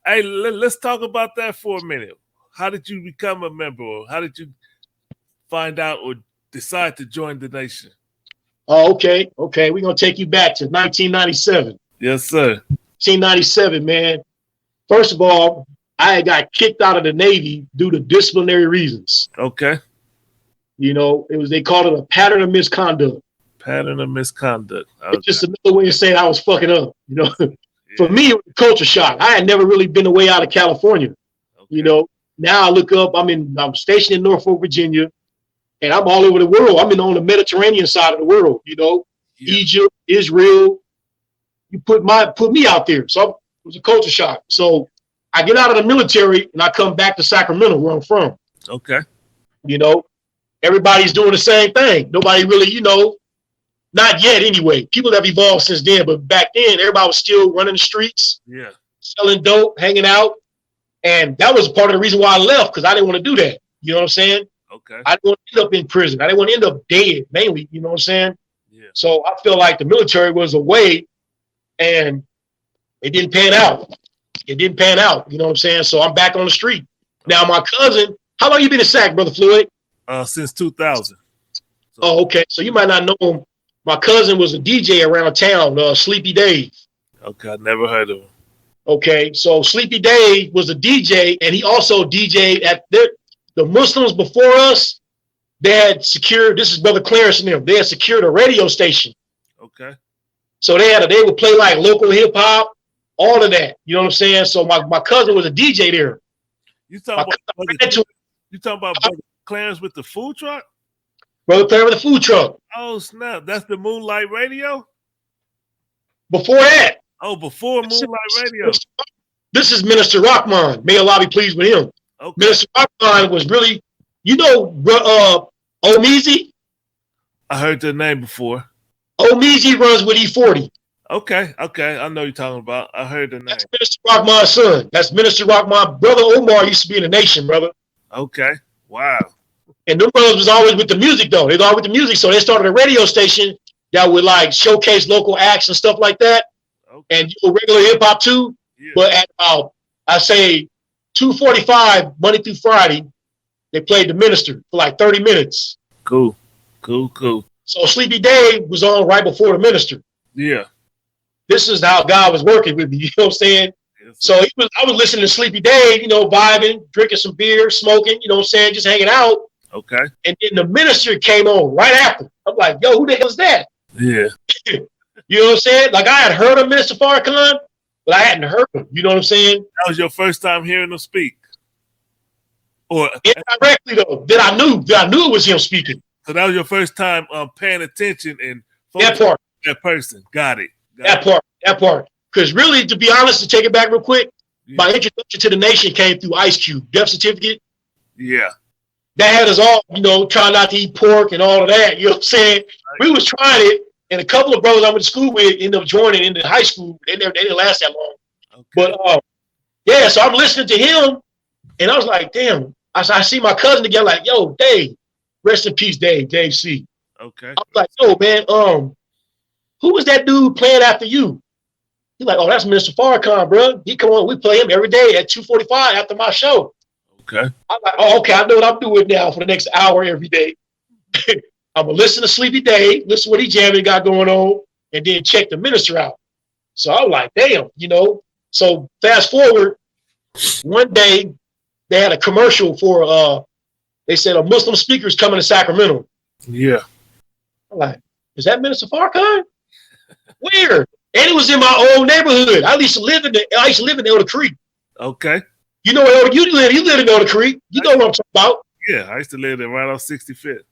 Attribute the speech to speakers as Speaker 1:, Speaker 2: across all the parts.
Speaker 1: Hey, let's talk about that for a minute. How did you become a member? Or how did you find out or decide to join the nation?
Speaker 2: Oh, okay. Okay. We're going to take you back to 1997.
Speaker 1: Yes, sir.
Speaker 2: 1997, man. First of all, I had got kicked out of the Navy due to disciplinary reasons.
Speaker 1: Okay.
Speaker 2: You know, they called it a pattern of misconduct.
Speaker 1: Pattern of misconduct. Okay.
Speaker 2: It's just another way of saying I was fucking up. You know, for me, it was a culture shock. I had never really been away out of California. Okay. You know, now I look up, I'm stationed in Norfolk, Virginia, and I'm all over the world. I'm on the Mediterranean side of the world, you know, Egypt, Israel. You put me out there. So it was a culture shock. So I get out of the military and I come back to Sacramento, where I'm from.
Speaker 1: Okay.
Speaker 2: You know, everybody's doing the same thing. Nobody really, you know, not yet anyway. People have evolved since then, but back then everybody was still running the streets, selling dope, hanging out. And that was part of the reason why I left, because I didn't want to do that. You know what I'm saying?
Speaker 1: Okay.
Speaker 2: I didn't want to end up in prison. I didn't want to end up dead, mainly. You know what I'm saying?
Speaker 1: Yeah.
Speaker 2: So I feel like the military was a way, and it didn't pan out. It didn't pan out. You know what I'm saying? So I'm back on the street. Now, my cousin, how long you been in Sac, Brother Floyd?
Speaker 1: Since 2000. So.
Speaker 2: Oh, okay. So you might not know him. My cousin was a DJ around town, Sleepy Dave.
Speaker 1: Okay, I never heard of him.
Speaker 2: Okay, so Sleepy Dave was a DJ, and he also DJ'd at the Muslims before us. They had secured, this is Brother Clarence and them, they had secured a radio station.
Speaker 1: Okay.
Speaker 2: So they would play like local hip hop, all of that. You know what I'm saying? So my cousin was a DJ there.
Speaker 1: You talking about Brother Clarence with the food truck?
Speaker 2: Brother Clarence with the food truck.
Speaker 1: Oh, snap. That's the Moonlight Radio?
Speaker 2: Before that.
Speaker 1: Oh, before Moonlight Radio.
Speaker 2: This is Minister Rahman. May Allah be pleased with him. Okay. Minister Rahman was really, you know, Omizi?
Speaker 1: I heard the name before.
Speaker 2: Omizi runs with E40.
Speaker 1: Okay. I know you're talking about. I heard the name.
Speaker 2: That's Minister Rahman's son. That's Minister Rahman. Brother Omar used to be in the nation, brother.
Speaker 1: Okay. Wow.
Speaker 2: And them brothers was always with the music, though. They was always with the music. So they started a radio station that would like showcase local acts and stuff like that. Okay. And regular hip hop too. Yeah. But at about, I say 2:45 Monday through Friday, they played the minister for like 30 minutes.
Speaker 1: Cool.
Speaker 2: So Sleepy Dave was on right before the minister.
Speaker 1: Yeah.
Speaker 2: This is how God was working with me. You know what I'm saying? Yes, so I was listening to Sleepy Dave, you know, vibing, drinking some beer, smoking, you know what I'm saying, just hanging out.
Speaker 1: Okay.
Speaker 2: And then the minister came on right after. I'm like, yo, who the hell is that?
Speaker 1: Yeah.
Speaker 2: You know what I'm saying? Like I had heard of Minister Farrakhan, but I hadn't heard him. You know what I'm saying?
Speaker 1: That was your first time hearing him speak? Or
Speaker 2: indirectly though, that I knew it was him speaking.
Speaker 1: So that was your first time paying attention and
Speaker 2: that part.
Speaker 1: That person. Got it.
Speaker 2: That part. Because really, to be honest, to take it back real quick, my introduction to the nation came through Ice Cube, death certificate.
Speaker 1: Yeah.
Speaker 2: That had us all, you know, trying not to eat pork and all of that. You know what I'm saying? We was trying it, and a couple of brothers I went to school with ended up joining into high school. They didn't last that long. Okay. But yeah, so I'm listening to him, and I was like, damn. I see my cousin again, like, yo, Dave, rest in peace, Dave C.
Speaker 1: Okay.
Speaker 2: I was like, yo, man, who was that dude playing after you? He's like, oh, that's Minister Farrakhan, bro. He come on, we play him every day at 2:45 after my show.
Speaker 1: Okay.
Speaker 2: I'm like, oh, okay, I know what I'm doing now for the next hour every day. I'm gonna listen to Sleepy Dave, listen to what he jamming got going on, and then check the minister out. So I was like, damn, you know. So fast forward, one day they had a commercial for they said a Muslim speaker is coming to Sacramento.
Speaker 1: Yeah.
Speaker 2: I'm like, is that Minister Farrakhan? Weird. And it was in my old neighborhood. I used to live in Elder Creek.
Speaker 1: Okay.
Speaker 2: You know where you live in Elder Creek. You know what I'm talking about.
Speaker 1: Yeah, I used to live there right off 65th.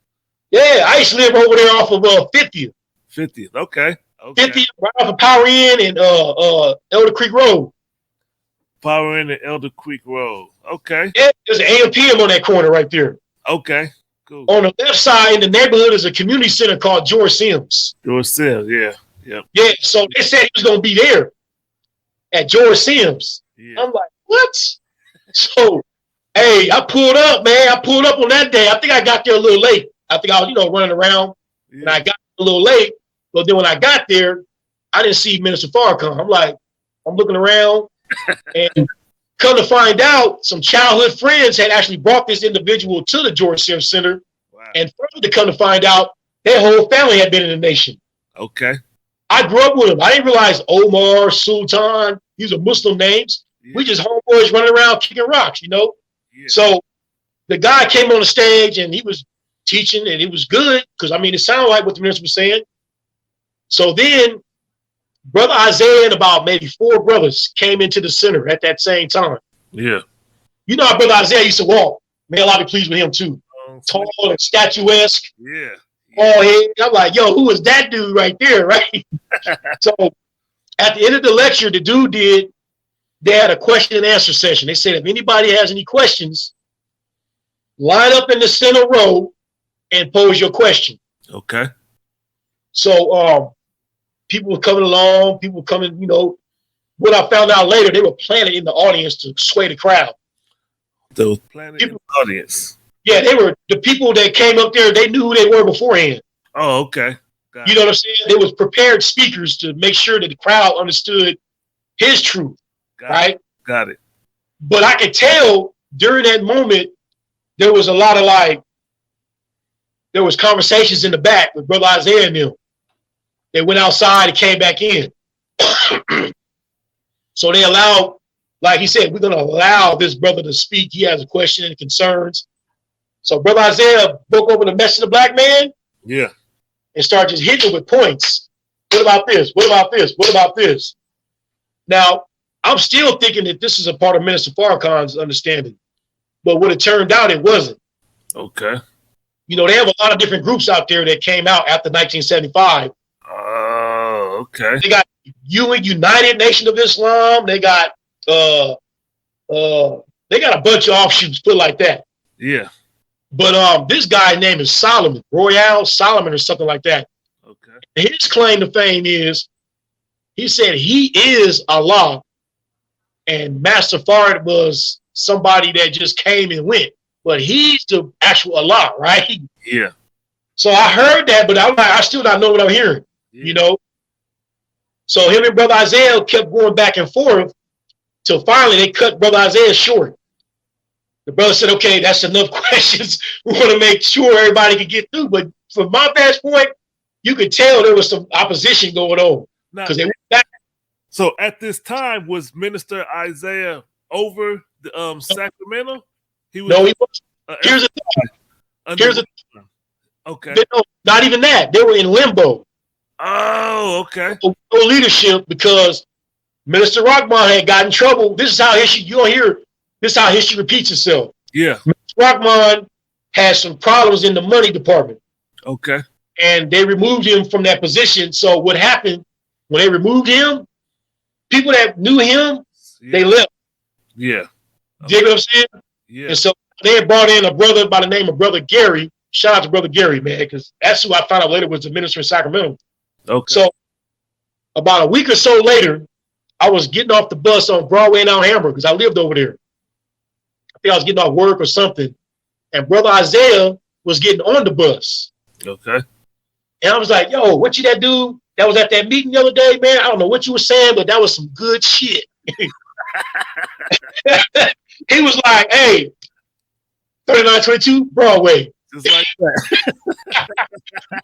Speaker 2: Yeah, I used to live over there off of 50th.
Speaker 1: 50th, okay.
Speaker 2: 50th, right off of Power Inn and Elder Creek Road.
Speaker 1: Power Inn and Elder Creek Road. Okay.
Speaker 2: Yeah, there's an AMPM on that corner right there.
Speaker 1: Okay, cool.
Speaker 2: On the left side in the neighborhood is a community center called George Sims.
Speaker 1: George Sims, yeah.
Speaker 2: Yeah, so they said he was going to be there at George Sims. Yeah. I'm like, what? So, hey, I pulled up, man. I pulled up on that day. I think I got there a little late. I think I was, running around, and I got a little late. But then when I got there, I didn't see Minister Farrakhan. I'm like, I'm looking around, and Come to find out, some childhood friends had actually brought this individual to the George Sims Center. Wow. And further to come to find out, their whole family had been in the nation.
Speaker 1: Okay.
Speaker 2: I grew up with them. I didn't realize Omar, Sultan, these are Muslim names. Yeah. We just homeboys running around kicking rocks, you know? Yeah. So the guy came on the stage and he was teaching and it was good because, I mean, it sounded like what the minister was saying. So then Brother Isaiah and about maybe 4 brothers came into the center at that same time.
Speaker 1: Yeah.
Speaker 2: You know how Brother Isaiah used to walk. Man, I'll be pleased with him too. Tall and statuesque.
Speaker 1: Yeah.
Speaker 2: Oh, hey, I'm like, yo, who is that dude right there, right? So at the end of the lecture, the dude they had a question and answer session. They said, if anybody has any questions, line up in the center row and pose your question.
Speaker 1: Okay.
Speaker 2: So people were coming along, people were coming, you know, what I found out later, they were planted in the audience to sway the crowd.
Speaker 1: Those planted in the audience.
Speaker 2: Yeah, they were the people that came up there, they knew who they were beforehand.
Speaker 1: Oh, okay.
Speaker 2: You know what I'm saying? There was prepared speakers to make sure that the crowd understood his truth, right?
Speaker 1: Got it.
Speaker 2: But I could tell during that moment, there was a lot of there was conversations in the back with Brother Isaiah and them. They went outside and came back in. So they allowed, like he said, we're going to allow this brother to speak. He has a question and concerns. So Brother Isaiah broke over the message of the black man.
Speaker 1: Yeah.
Speaker 2: And started just hitting with points. What about this? What about this? What about this? Now, I'm still thinking that this is a part of Minister Farrakhan's understanding. But what it turned out, it wasn't.
Speaker 1: Okay.
Speaker 2: You know, they have a lot of different groups out there that came out after 1975.
Speaker 1: Oh, okay.
Speaker 2: They got United Nation of Islam. They got a bunch of offshoots, put it like that.
Speaker 1: Yeah.
Speaker 2: But this guy's name is Solomon, Royale Solomon or something like that.
Speaker 1: Okay.
Speaker 2: And his claim to fame is, he said he is Allah, and Master Fard was somebody that just came and went, but he's the actual Allah, right?
Speaker 1: Yeah. So
Speaker 2: I heard that, but I still not know what I'm hearing, you know? So him and Brother Isaiah kept going back and forth till finally they cut Brother Isaiah short. The brother said, okay, that's enough questions. We want to make sure everybody can get through. But from my vantage point, you could tell there was some opposition going on. Because they went back.
Speaker 1: So at this time, was Minister Isaiah over the Sacramento?
Speaker 2: He was. Here's the thing.
Speaker 1: Okay.
Speaker 2: Not even that. They were in limbo.
Speaker 1: Oh, okay.
Speaker 2: No leadership because Minister Rahman had gotten in trouble. This is how history, you don't hear, this is how history repeats itself.
Speaker 1: Yeah.
Speaker 2: Minister Rahman had some problems in the money department.
Speaker 1: Okay.
Speaker 2: And they removed him from that position. So what happened when they removed him, people that knew him, they left.
Speaker 1: Yeah.
Speaker 2: Okay. You know what I'm saying?
Speaker 1: Yeah.
Speaker 2: And so they had brought in a brother by the name of Brother Gary. Shout out to Brother Gary, man, because that's who I found out later was the minister in Sacramento.
Speaker 1: Okay.
Speaker 2: So about a week or so later, I was getting off the bus on Broadway and Alhambra because I lived over there. I think I was getting off work or something. And Brother Isaiah was getting on the bus.
Speaker 1: Okay.
Speaker 2: And I was like, yo, what you that dude that was at that meeting the other day, man? I don't know what you were saying, but that was some good shit. He was like, hey, 3922 Broadway.
Speaker 1: Just like that.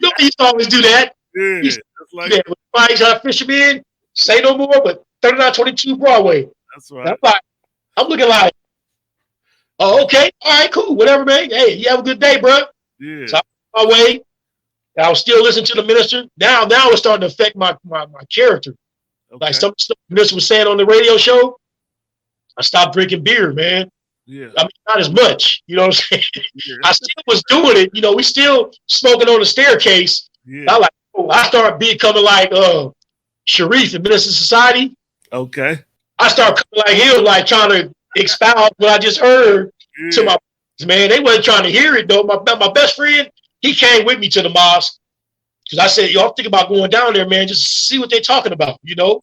Speaker 2: You know, he used to always do that.
Speaker 1: Yeah,
Speaker 2: just
Speaker 1: like that.
Speaker 2: When somebody's trying to fish him in, say no more, but 3922 Broadway.
Speaker 1: That's right.
Speaker 2: I'm looking like, oh, okay, all right, cool, whatever, man. Hey, you have a good day, bro.
Speaker 1: Yeah.
Speaker 2: So I was my way. I was still listening to the minister. Now it's starting to affect my character. Okay. Like some stuff the minister was saying on the radio show, I stopped drinking beer, man.
Speaker 1: Yeah.
Speaker 2: I mean, not as much. You know what I'm saying? Yeah. I still was doing it. You know, we still smoking on the staircase. Yeah. I started becoming like Sharif in Minister Society.
Speaker 1: Okay.
Speaker 2: I started coming like him, like trying to expound what I just heard to my man. They wasn't trying to hear it though. My best friend, he came with me to the mosque because I said, yo, I'm thinking about going down there, man, just see what they're talking about, you know?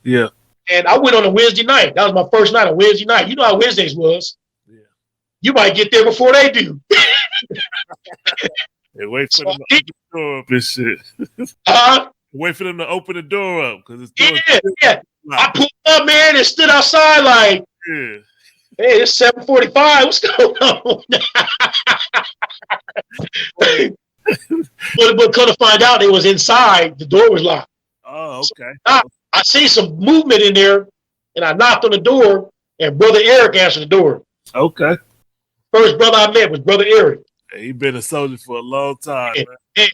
Speaker 1: Yeah.
Speaker 2: And I went on a Wednesday night. That was my first night on Wednesday night. You know how Wednesdays was. Yeah. You might get there before they do.
Speaker 1: Hey, wait for them to open the door up and shit. Wait for them to open the door up because it's
Speaker 2: yeah. I pulled up, man, and stood outside like,
Speaker 1: Yeah.
Speaker 2: Hey, it's 7:45. What's going on? but come to find out, it was inside. The door was locked.
Speaker 1: Oh, okay.
Speaker 2: So I see some movement in there, and I knocked on the door, and Brother Eric answered the door.
Speaker 1: Okay.
Speaker 2: First brother I met was Brother Eric.
Speaker 1: Hey, he been a soldier for a long time, man.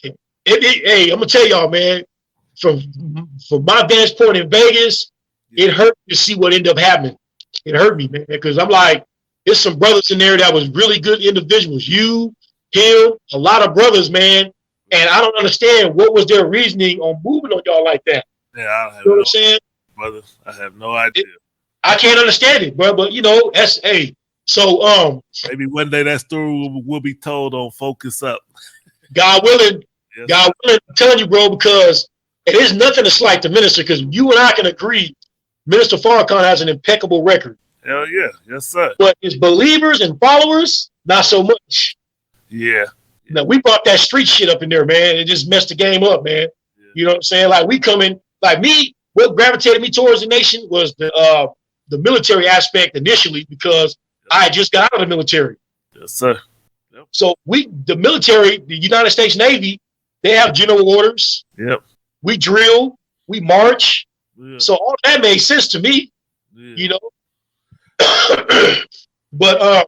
Speaker 2: Hey, I'm gonna tell y'all, man. From my vantage point in Vegas, it hurt me to see what ended up happening. It hurt me, man, because I'm like, there's some brothers in there that was really good individuals. You, him, a lot of brothers, man. And I don't understand what was their reasoning on moving on y'all like that.
Speaker 1: Yeah, I have
Speaker 2: you know what I'm saying?
Speaker 1: Brother, I have no idea.
Speaker 2: I can't understand it, bro. But that's so
Speaker 1: maybe one day that story will be told on Focus Up.
Speaker 2: God willing.
Speaker 1: Yes.
Speaker 2: God willing, I'm telling you, bro, because it is nothing to slight the minister, because you and I can agree Minister Farrakhan has an impeccable record.
Speaker 1: Hell yeah. Yes, sir.
Speaker 2: But his believers and followers, not so much.
Speaker 1: Yeah.
Speaker 2: Now, we brought that street shit up in there, man. It just messed the game up, man. Yeah. You know what I'm saying? Like, we come in, like me, what gravitated me towards the nation was the military aspect initially, because I had just got out of the military.
Speaker 1: Yes, sir. Yep.
Speaker 2: So the military, the United States Navy, they have general orders.
Speaker 1: Yep.
Speaker 2: We drill, we march.
Speaker 1: Yeah.
Speaker 2: So all that made sense to me, you know. But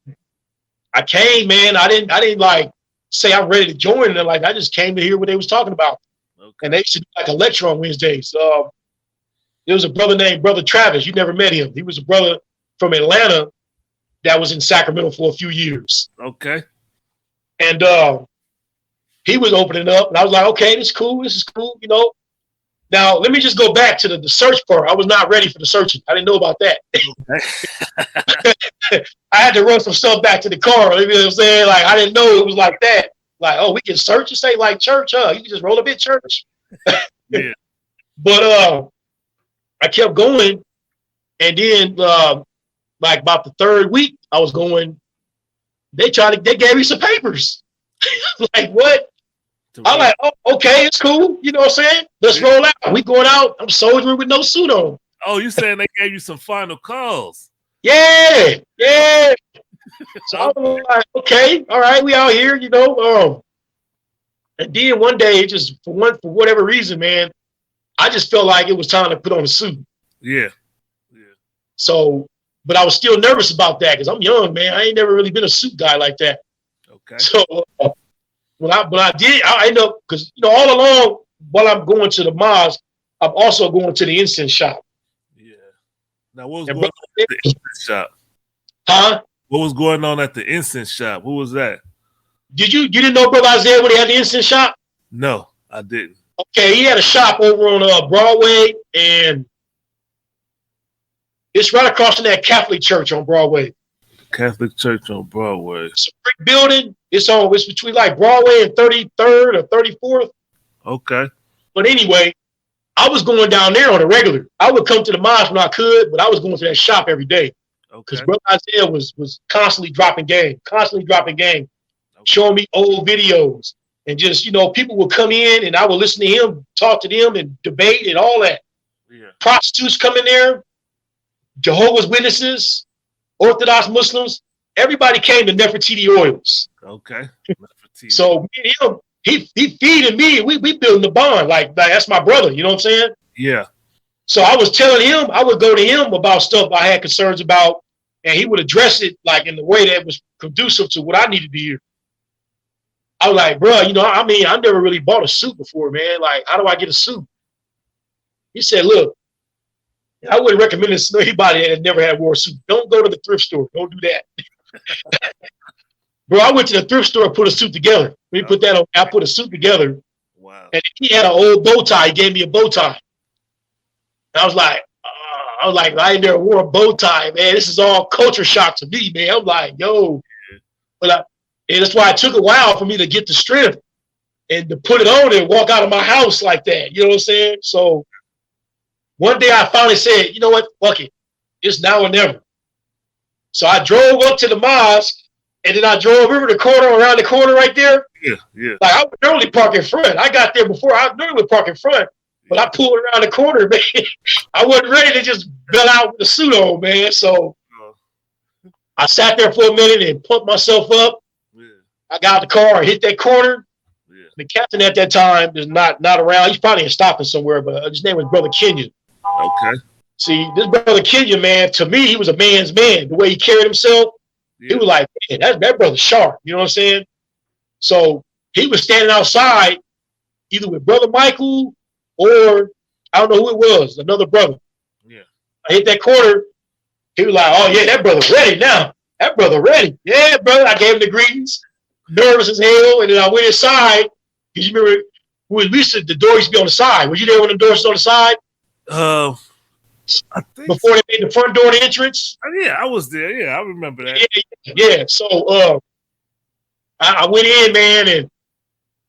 Speaker 2: I came, man. I didn't like say I'm ready to join them. Like, I just came to hear what they was talking about. Okay. And they used to do like a lecture on Wednesdays. There was a brother named Brother Travis. You never met him. He was a brother from Atlanta that was in Sacramento for a few years.
Speaker 1: Okay.
Speaker 2: And he was opening up, and I was like, okay, this is cool. This is cool, you know. Now, let me just go back to the search part. I was not ready for the searching. I didn't know about that. Okay. I had to run some stuff back to the car. You know what I'm saying? Like, I didn't know it was like that. Like, oh, we can search and say like church, huh? You can just roll up in church. Yeah. But I kept going, and then like about the third week, I was going. They gave me some papers. Like, what? I'm like, oh, okay, it's cool. You know what I'm saying? Let's roll out. We going out. I'm soldiering with no suit on.
Speaker 1: Oh, you saying they gave you some final calls?
Speaker 2: Yeah. So I was like, okay, all right, we out here, you know. And then one day, just for whatever reason, man, I just felt like it was time to put on a suit.
Speaker 1: Yeah.
Speaker 2: So, but I was still nervous about that because I'm young, man. I ain't never really been a suit guy like that.
Speaker 1: Okay.
Speaker 2: So when I did, I ended up, because all along while I'm going to the mosque, I'm also going to the incense shop. Yeah.
Speaker 1: Now what was going on at the incense shop?
Speaker 2: Huh?
Speaker 1: What was going on at the incense shop? What was that?
Speaker 2: You didn't know Brother Isaiah when he had the incense shop?
Speaker 1: No, I didn't.
Speaker 2: Okay, he had a shop over on Broadway, and it's right across from that Catholic church on Broadway.
Speaker 1: Catholic church on Broadway.
Speaker 2: It's a brick building. It's between like Broadway and 33rd or 34th.
Speaker 1: Okay.
Speaker 2: But anyway, I was going down there on a regular. I would come to the mosque when I could, but I was going to that shop every day. Because Brother Isaiah was constantly dropping game, showing me old videos. And just, people would come in and I would listen to him, talk to them and debate and all that. Yeah. Prostitutes come in there, Jehovah's Witnesses, Orthodox Muslims, everybody came to Nefertiti Oils.
Speaker 1: Okay.
Speaker 2: So me and him, he feeding me. We building the bond. Like that's my brother. You know what I'm saying?
Speaker 1: Yeah.
Speaker 2: So I was telling him, I would go to him about stuff I had concerns about, and he would address it like in the way that was conducive to what I needed to hear. I was like, bro, I never really bought a suit before, man. Like, how do I get a suit? He said, look, I wouldn't recommend this to anybody that never had wore a suit. Don't go to the thrift store. Don't do that. Bro, I went to the thrift store and put a suit together. We put that on. I put a suit together. Wow. And he had an old bow tie. He gave me a bow tie. And I was like, I ain't never wore a bow tie, man. This is all culture shock to me, man. I'm like, yo. And that's why it took a while for me to get the strength and to put it on and walk out of my house like that. You know what I'm saying? So one day I finally said, you know what? Fuck it. It's now or never. So I drove up to the mosque, and then I drove over the corner, around the corner right there.
Speaker 1: Yeah.
Speaker 2: Like, I would normally park in front. I got there before. I normally would park in front, but I pulled around the corner, man. I wasn't ready to just bail out with the suit on, man. So I sat there for a minute and pumped myself up.
Speaker 1: Yeah.
Speaker 2: I got out the car, I hit that corner.
Speaker 1: Yeah.
Speaker 2: The captain at that time is not around. He's probably in stopping somewhere, but his name was Brother Kenyon.
Speaker 1: Okay.
Speaker 2: See, this Brother Kenyon, man, to me, he was a man's man. The way he carried himself, he was like, man, that brother's sharp. You know what I'm saying? So he was standing outside, either with Brother Michael or I don't know who it was, another brother.
Speaker 1: Yeah.
Speaker 2: I hit that corner. He was like, oh, yeah, that brother ready now. That brother ready. Yeah, brother. I gave him the greetings. Nervous as hell. And then I went inside. Because you remember, when we said the door used to be on the side. Were you there when the doors was on the side?
Speaker 1: I think
Speaker 2: before they made the front door the entrance?
Speaker 1: Yeah, I was there. Yeah, I remember that.
Speaker 2: Yeah. So I went in, man, and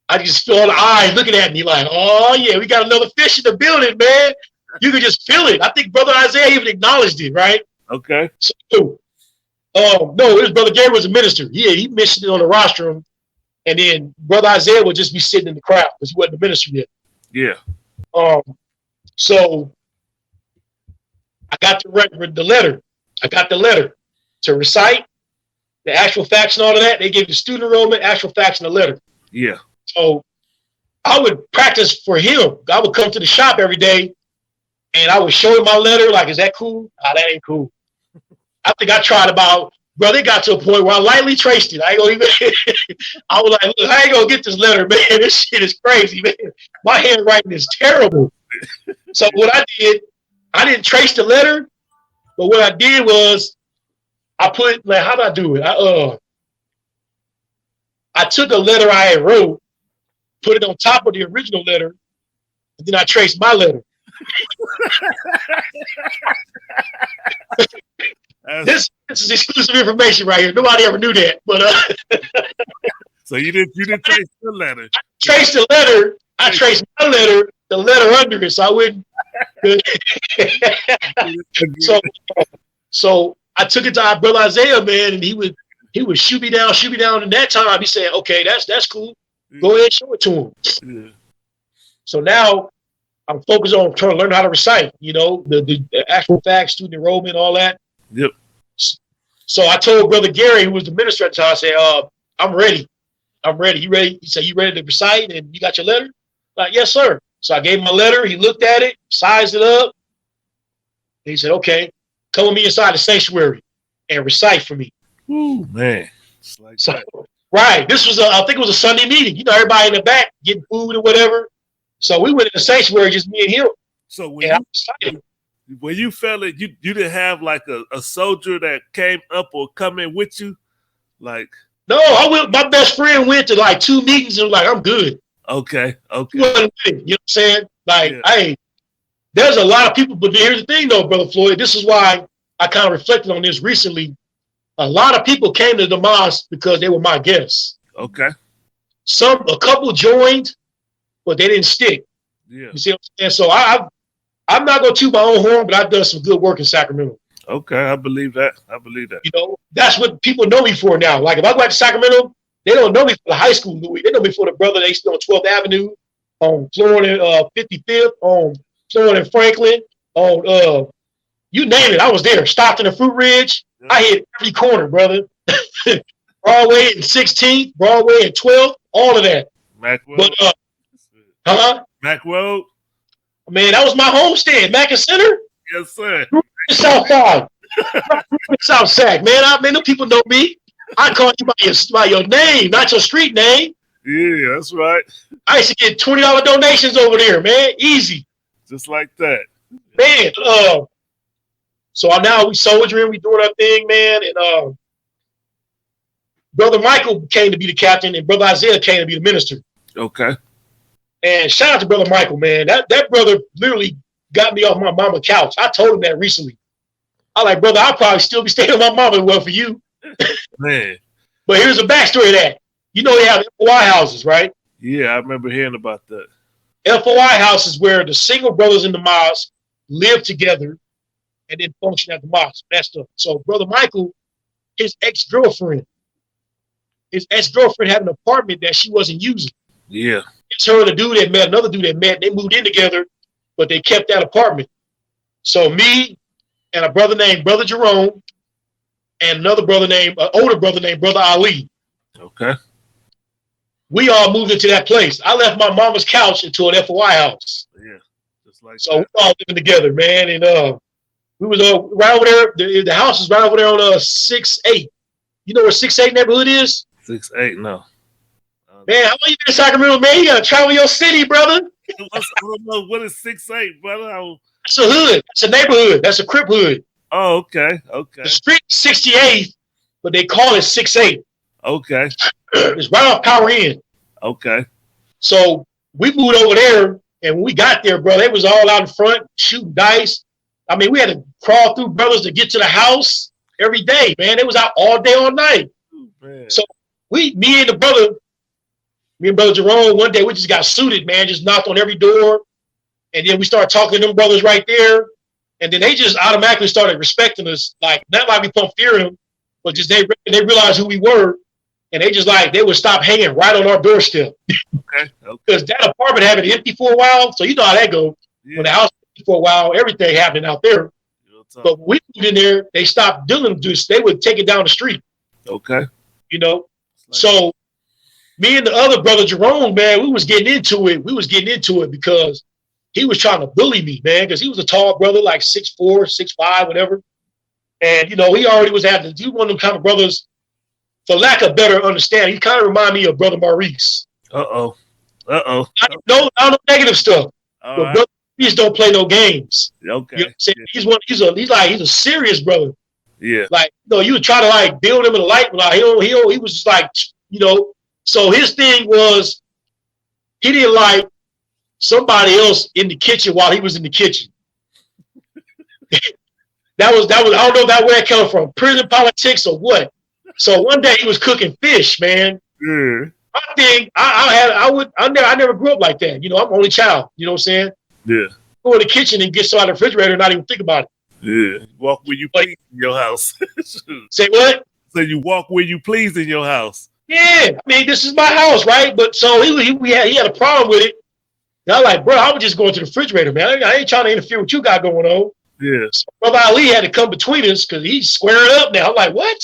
Speaker 2: I just feel all the eyes looking at me like, oh, yeah, we got another fish in the building, man. You could just feel it. I think Brother Isaiah even acknowledged it, right?
Speaker 1: Okay.
Speaker 2: So, no, his Brother Gary was a minister. Yeah, he mentioned it on the rostrum, and then Brother Isaiah would just be sitting in the crowd because he wasn't a minister yet.
Speaker 1: Yeah.
Speaker 2: So I got the letter. I got the letter to recite the actual facts and all of that. They gave the student enrollment, actual facts, and the letter.
Speaker 1: Yeah.
Speaker 2: So I would practice for him. I would come to the shop every day, and I would show him my letter. Like, is that cool? That ain't cool. I think I tried brother, it got to a point where I lightly traced it. I ain't gonna even, I was like, look, I ain't gonna get this letter, man. This shit is crazy, man. My handwriting is terrible. So what I did, I didn't trace the letter, but what I did was I put, like, how did I do it? I took a letter I had wrote, put it on top of the original letter, and then I traced my letter. This is exclusive information right here. Nobody ever knew that, but
Speaker 1: so you didn't trace the letter.
Speaker 2: I traced the letter. I traced my letter, the letter under it, so I wouldn't. So I took it to our Brother Isaiah, man, and he would shoot me down. And that time he said, okay, that's cool. Go ahead and show it to him. Yeah. So now I'm focused on trying to learn how to recite, the actual facts, student enrollment, all that.
Speaker 1: Yep.
Speaker 2: So I told Brother Gary, who was the minister at the time, I said, I'm ready. You ready? He said, you ready to recite and you got your letter? I'm like, yes, sir. So I gave him my letter. He looked at it, sized it up. And he said, okay, come with me inside the sanctuary and recite for me.
Speaker 1: Ooh, man. Like
Speaker 2: so, right. This was, I think it was a Sunday meeting. Everybody in the back getting food or whatever. So we went in the sanctuary, just me and him.
Speaker 1: So when you felt it, you didn't have like a soldier that came up or come in with you? Like,
Speaker 2: no, my best friend went to like 2 meetings and was like, I'm good.
Speaker 1: Okay.
Speaker 2: You know what I'm saying? Like, hey, there's a lot of people, but here's the thing though, Brother Floyd, this is why I kind of reflected on this recently. A lot of people came to the mosque because they were my guests.
Speaker 1: Okay.
Speaker 2: A couple joined, but they didn't stick.
Speaker 1: Yeah.
Speaker 2: You see what I'm saying? So I'm not going to toot my own horn, but I've done some good work in Sacramento.
Speaker 1: Okay, I believe that.
Speaker 2: That's what people know me for now. Like if I go back to Sacramento, they don't know me for the high school Louie. They know me for the brother they used to on 12th Avenue, on Florida 55th, on Florida and Franklin, on you name it. I was there. Stockton and Fruit Ridge. Yeah. I hit every corner, brother. Broadway and 16th, Broadway and 12th, all of that.
Speaker 1: Mac Road.
Speaker 2: But
Speaker 1: Mac Road.
Speaker 2: Man, that was my homestead, Mackin Center.
Speaker 1: Yes, sir.
Speaker 2: South Side. South Sac, man. Them people know me. I call you by your name, not your street name.
Speaker 1: Yeah, that's right.
Speaker 2: I used to get $20 donations over there, man. Easy.
Speaker 1: Just like that.
Speaker 2: Man, so now we soldiering, we doing our thing, man. And Brother Michael came to be the captain and Brother Isaiah came to be the minister.
Speaker 1: Okay. And
Speaker 2: shout out to Brother Michael, man. That brother literally got me off my mama couch. I told him that recently. I like, brother, I'll probably still be staying with my mama. Well, for you.
Speaker 1: Man.
Speaker 2: But here's a backstory to that. They have FOI houses, right?
Speaker 1: Yeah, I remember hearing about that.
Speaker 2: FOI houses where the single brothers in the mosque live together and then function at the mosque. That stuff. So Brother Michael, his ex-girlfriend had an apartment that she wasn't using.
Speaker 1: Yeah.
Speaker 2: It's her and a dude that met, another dude that met. They moved in together, but they kept that apartment. So me and a brother named Brother Jerome and another brother named, older brother named Brother Ali.
Speaker 1: Okay.
Speaker 2: We all moved into that place. I left my mama's couch into an FOI house.
Speaker 1: Yeah, just like
Speaker 2: so
Speaker 1: that.
Speaker 2: we all living together, man. And we was right over there. The house is right over there on 6-8. You know where 6-8 neighborhood is?
Speaker 1: 6-8, no.
Speaker 2: Man, how long you been in Sacramento, man? You gotta travel your city, brother.
Speaker 1: I don't know what is 6-8, brother.
Speaker 2: It's a hood. It's a neighborhood. That's a Crip hood.
Speaker 1: Oh, okay, okay.
Speaker 2: The street is 68th, but they call it 6-8.
Speaker 1: Okay.
Speaker 2: It's right off Power Inn.
Speaker 1: Okay.
Speaker 2: So we moved over there, and when we got there, bro, they was all out in front shooting dice. I mean, we had to crawl through brothers to get to the house every day, man. They was out all day, all night.
Speaker 1: Man.
Speaker 2: So me and Brother Jerome, one day we just got suited, man, just knocked on every door. And then we started talking to them brothers right there. And then they just automatically started respecting us. Like, not like we pump fear in them, but just they realized who we were. And they just like, they would stop hanging right on our doorstep.
Speaker 1: Okay.
Speaker 2: Because that apartment had been empty for a while. So you know how that goes. Yeah. When the house was empty for a while, everything happened out there. But when we moved in there, they stopped doing this. They would take it down the street.
Speaker 1: Okay.
Speaker 2: You know? So me and the other brother, Jerome, man, we was getting into it. We was getting into it because he was trying to bully me, man, because he was a tall brother, like 6'4", 6'5", whatever. And, you know, he already was he one of them kind of brothers, for lack of better understanding, he kind of reminded me of Brother Maurice.
Speaker 1: Uh-oh.
Speaker 2: No negative stuff. But right. Brother Maurice don't play no games.
Speaker 1: Okay.
Speaker 2: You know yeah. He's a serious brother.
Speaker 1: Yeah.
Speaker 2: Like, you know, you would try to like build him in the light, but like, he was just like, you know, so his thing was he didn't like somebody else in the kitchen while he was in the kitchen. that was I don't know that where it came from, prison politics or what. So one day he was cooking fish, man.
Speaker 1: Yeah.
Speaker 2: My thing, I never grew up like that. You know, I'm an only child. You know what I'm saying?
Speaker 1: Yeah.
Speaker 2: Go in the kitchen and get something out of the refrigerator and not even think about it.
Speaker 1: Yeah. Walk where you please in your house.
Speaker 2: Say what?
Speaker 1: So you walk where you please in your house.
Speaker 2: Yeah. I mean, this is my house, right? But so he had a problem with it. And I'm like, bro, I was just going to the refrigerator, man. I ain't trying to interfere with what you got going on.
Speaker 1: Yeah.
Speaker 2: So Brother Ali had to come between us because he's squaring up now. I'm like, what?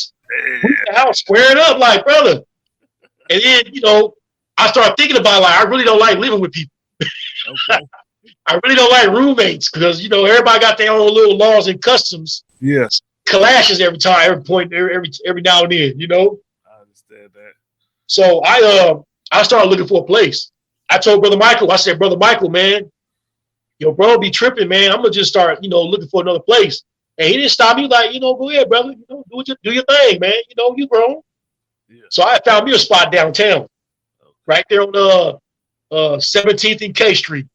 Speaker 2: Who the hell squaring up, like, brother? And then, you know, I started thinking about, like, I really don't like living with people. Okay. I really don't like roommates because, you know, everybody got their own little laws and customs.
Speaker 1: Yes.
Speaker 2: Clashes every time, every now and then, you know?
Speaker 1: I understand that.
Speaker 2: So I started looking for a place. I told Brother Michael, I said, Brother Michael, man, yo, bro, be tripping, man. I'm going to just start, you know, looking for another place. And he didn't stop me, like, you know, go ahead, brother. You know, do your thing, man. You know, you grown. Yeah. So I found me a spot downtown, right there on 17th and K Street.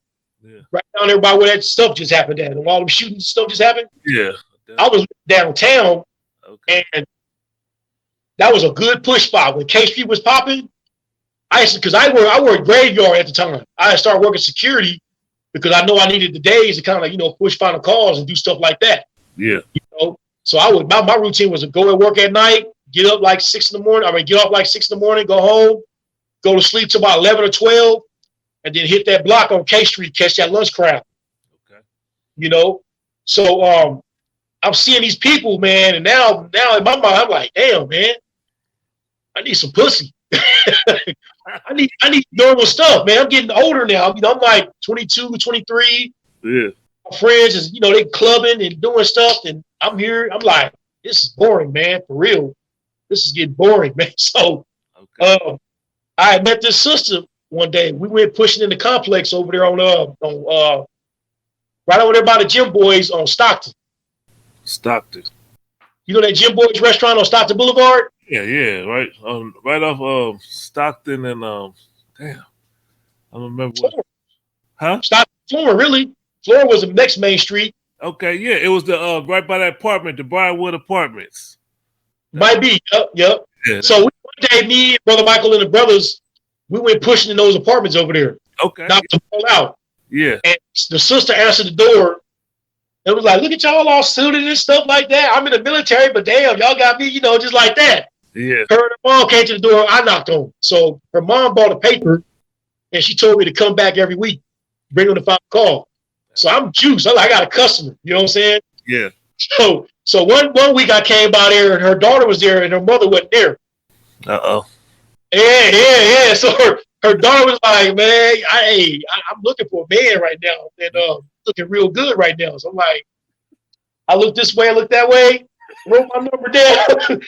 Speaker 2: Yeah. Right down there by where that stuff just happened at. And all them shooting stuff just happened.
Speaker 1: Yeah.
Speaker 2: I was downtown, and that was a good push spot. When K Street was popping, because I worked graveyard at the time. I started working security because I know I needed the days to kind of, you know, push final calls and do stuff like that.
Speaker 1: Yeah.
Speaker 2: You know, so my routine was to go and work at night, get up like 6 in the morning. Get off like 6 in the morning, go home, go to sleep till about 11 or 12, and then hit that block on K Street, catch that lunch crowd. Okay. You know, so I'm seeing these people, man, and now in my mind, I'm like, damn, man, I need some pussy. I need normal stuff, man. I'm getting older now. You know, I'm like 22, 23. Yeah. My friends is, you know, they clubbing and doing stuff, and I'm here. I'm like, this is boring, man. For real, this is getting boring, man. So, I had met this sister one day. We went pushing in the complex over there on right over there by the Gym Boys on Stockton. Stockton. You know that Gym Boys restaurant on Stockton Boulevard?
Speaker 1: Yeah, right. Right off Stockton and damn, I don't remember what. Huh? Stockton,
Speaker 2: Florida, really. Florida was the next main street.
Speaker 1: Okay, yeah, it was the right by that apartment, the Briarwood Apartments.
Speaker 2: Might be, yep. Yeah, so one day, me and Brother Michael and the brothers, we went pushing in those apartments over there.
Speaker 1: Okay.
Speaker 2: Knocked them all out.
Speaker 1: Yeah.
Speaker 2: And the sister answered the door. It was like, look at y'all all suited and stuff like that. I'm in the military, but damn, y'all got me, you know, just like that.
Speaker 1: Yeah.
Speaker 2: Her and her mom came to the door. I knocked on. So her mom bought a paper, and she told me to come back every week, bring them the final call. So I'm juiced. I got a customer. You know what I'm saying?
Speaker 1: Yeah.
Speaker 2: So So one week I came by there and her daughter was there and her mother wasn't there.
Speaker 1: Uh-oh.
Speaker 2: Yeah. So her daughter was like, man, I'm looking for a man right now. And looking real good right now. So I'm like, I look this way, I look that way, wrote my number down.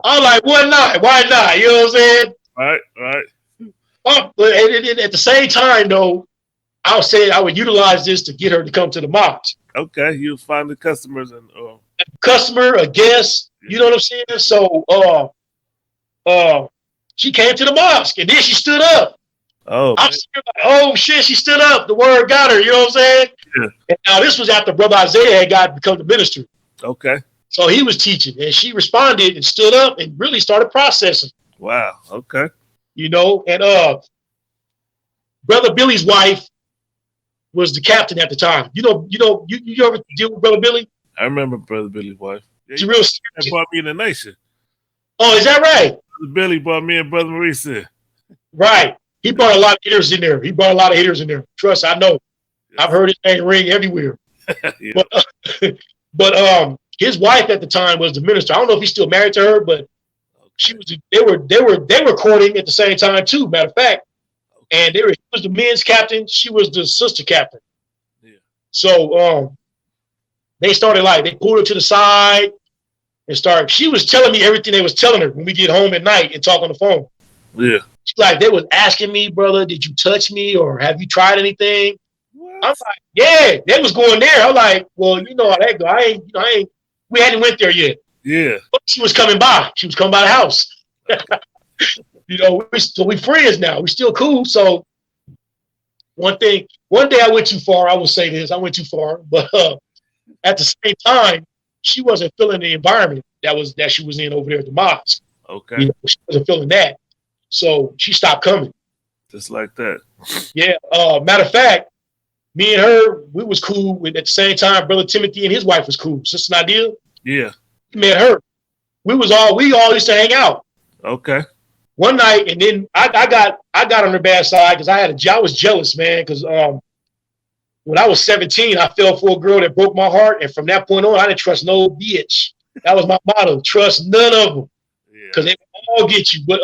Speaker 2: I'm like, why not? Why not? You know what I'm saying?
Speaker 1: Right.
Speaker 2: But at the same time, though, I would utilize this to get her to come to the mosque.
Speaker 1: Okay, you find the customers and
Speaker 2: customer, a guest, you know what I'm saying? So she came to the mosque and then she stood up.
Speaker 1: Oh,
Speaker 2: I'm like, oh shit, she stood up. The word got her, you know what I'm saying?
Speaker 1: Yeah.
Speaker 2: And now this was after Brother Isaiah had become the minister.
Speaker 1: Okay.
Speaker 2: So he was teaching and she responded and stood up and really started processing.
Speaker 1: Wow. Okay.
Speaker 2: You know, and Brother Billy's wife was the captain at the time. You ever deal with Brother Billy?
Speaker 1: I remember Brother Billy's wife. Yeah,
Speaker 2: She's real
Speaker 1: serious. Brought me in the nation.
Speaker 2: Oh, is that right?
Speaker 1: Brother Billy brought me and Brother Maurice in.
Speaker 2: Right. He brought a lot of hitters in there. Trust, I know. Yeah. I've heard his name ring everywhere. Yeah. But his wife at the time was the minister. I don't know if he's still married to her, but she was. They were courting at the same time too. Matter of fact, and he was the men's captain. She was the sister captain. Yeah. So they started they pulled her to the side and started. She was telling me everything they was telling her when we get home at night and talk on the phone.
Speaker 1: Yeah.
Speaker 2: She's like, they was asking me, brother, did you touch me or have you tried anything? What? I'm like, yeah, they was going there. I'm like, well, you know how that go. We hadn't went there yet.
Speaker 1: Yeah.
Speaker 2: But she was coming by. She was coming by the house. You know, we friends now. We still cool. So one day I went too far. I will say this. I went too far. But at the same time, she wasn't feeling the environment that she was in over there at the mosque.
Speaker 1: Okay.
Speaker 2: You know, she wasn't feeling that. So she stopped coming.
Speaker 1: Just like that.
Speaker 2: Yeah. Matter of fact, me and her, we was cool. At the same time, Brother Timothy and his wife was cool. Sister Nadia.
Speaker 1: Yeah.
Speaker 2: We met her. We all used to hang out.
Speaker 1: Okay.
Speaker 2: One night, and then I got on her bad side because I was jealous, man. Because when I was 17, I fell for a girl that broke my heart, and from that point on, I didn't trust no bitch. That was my motto: trust none of them, because they will all get you. But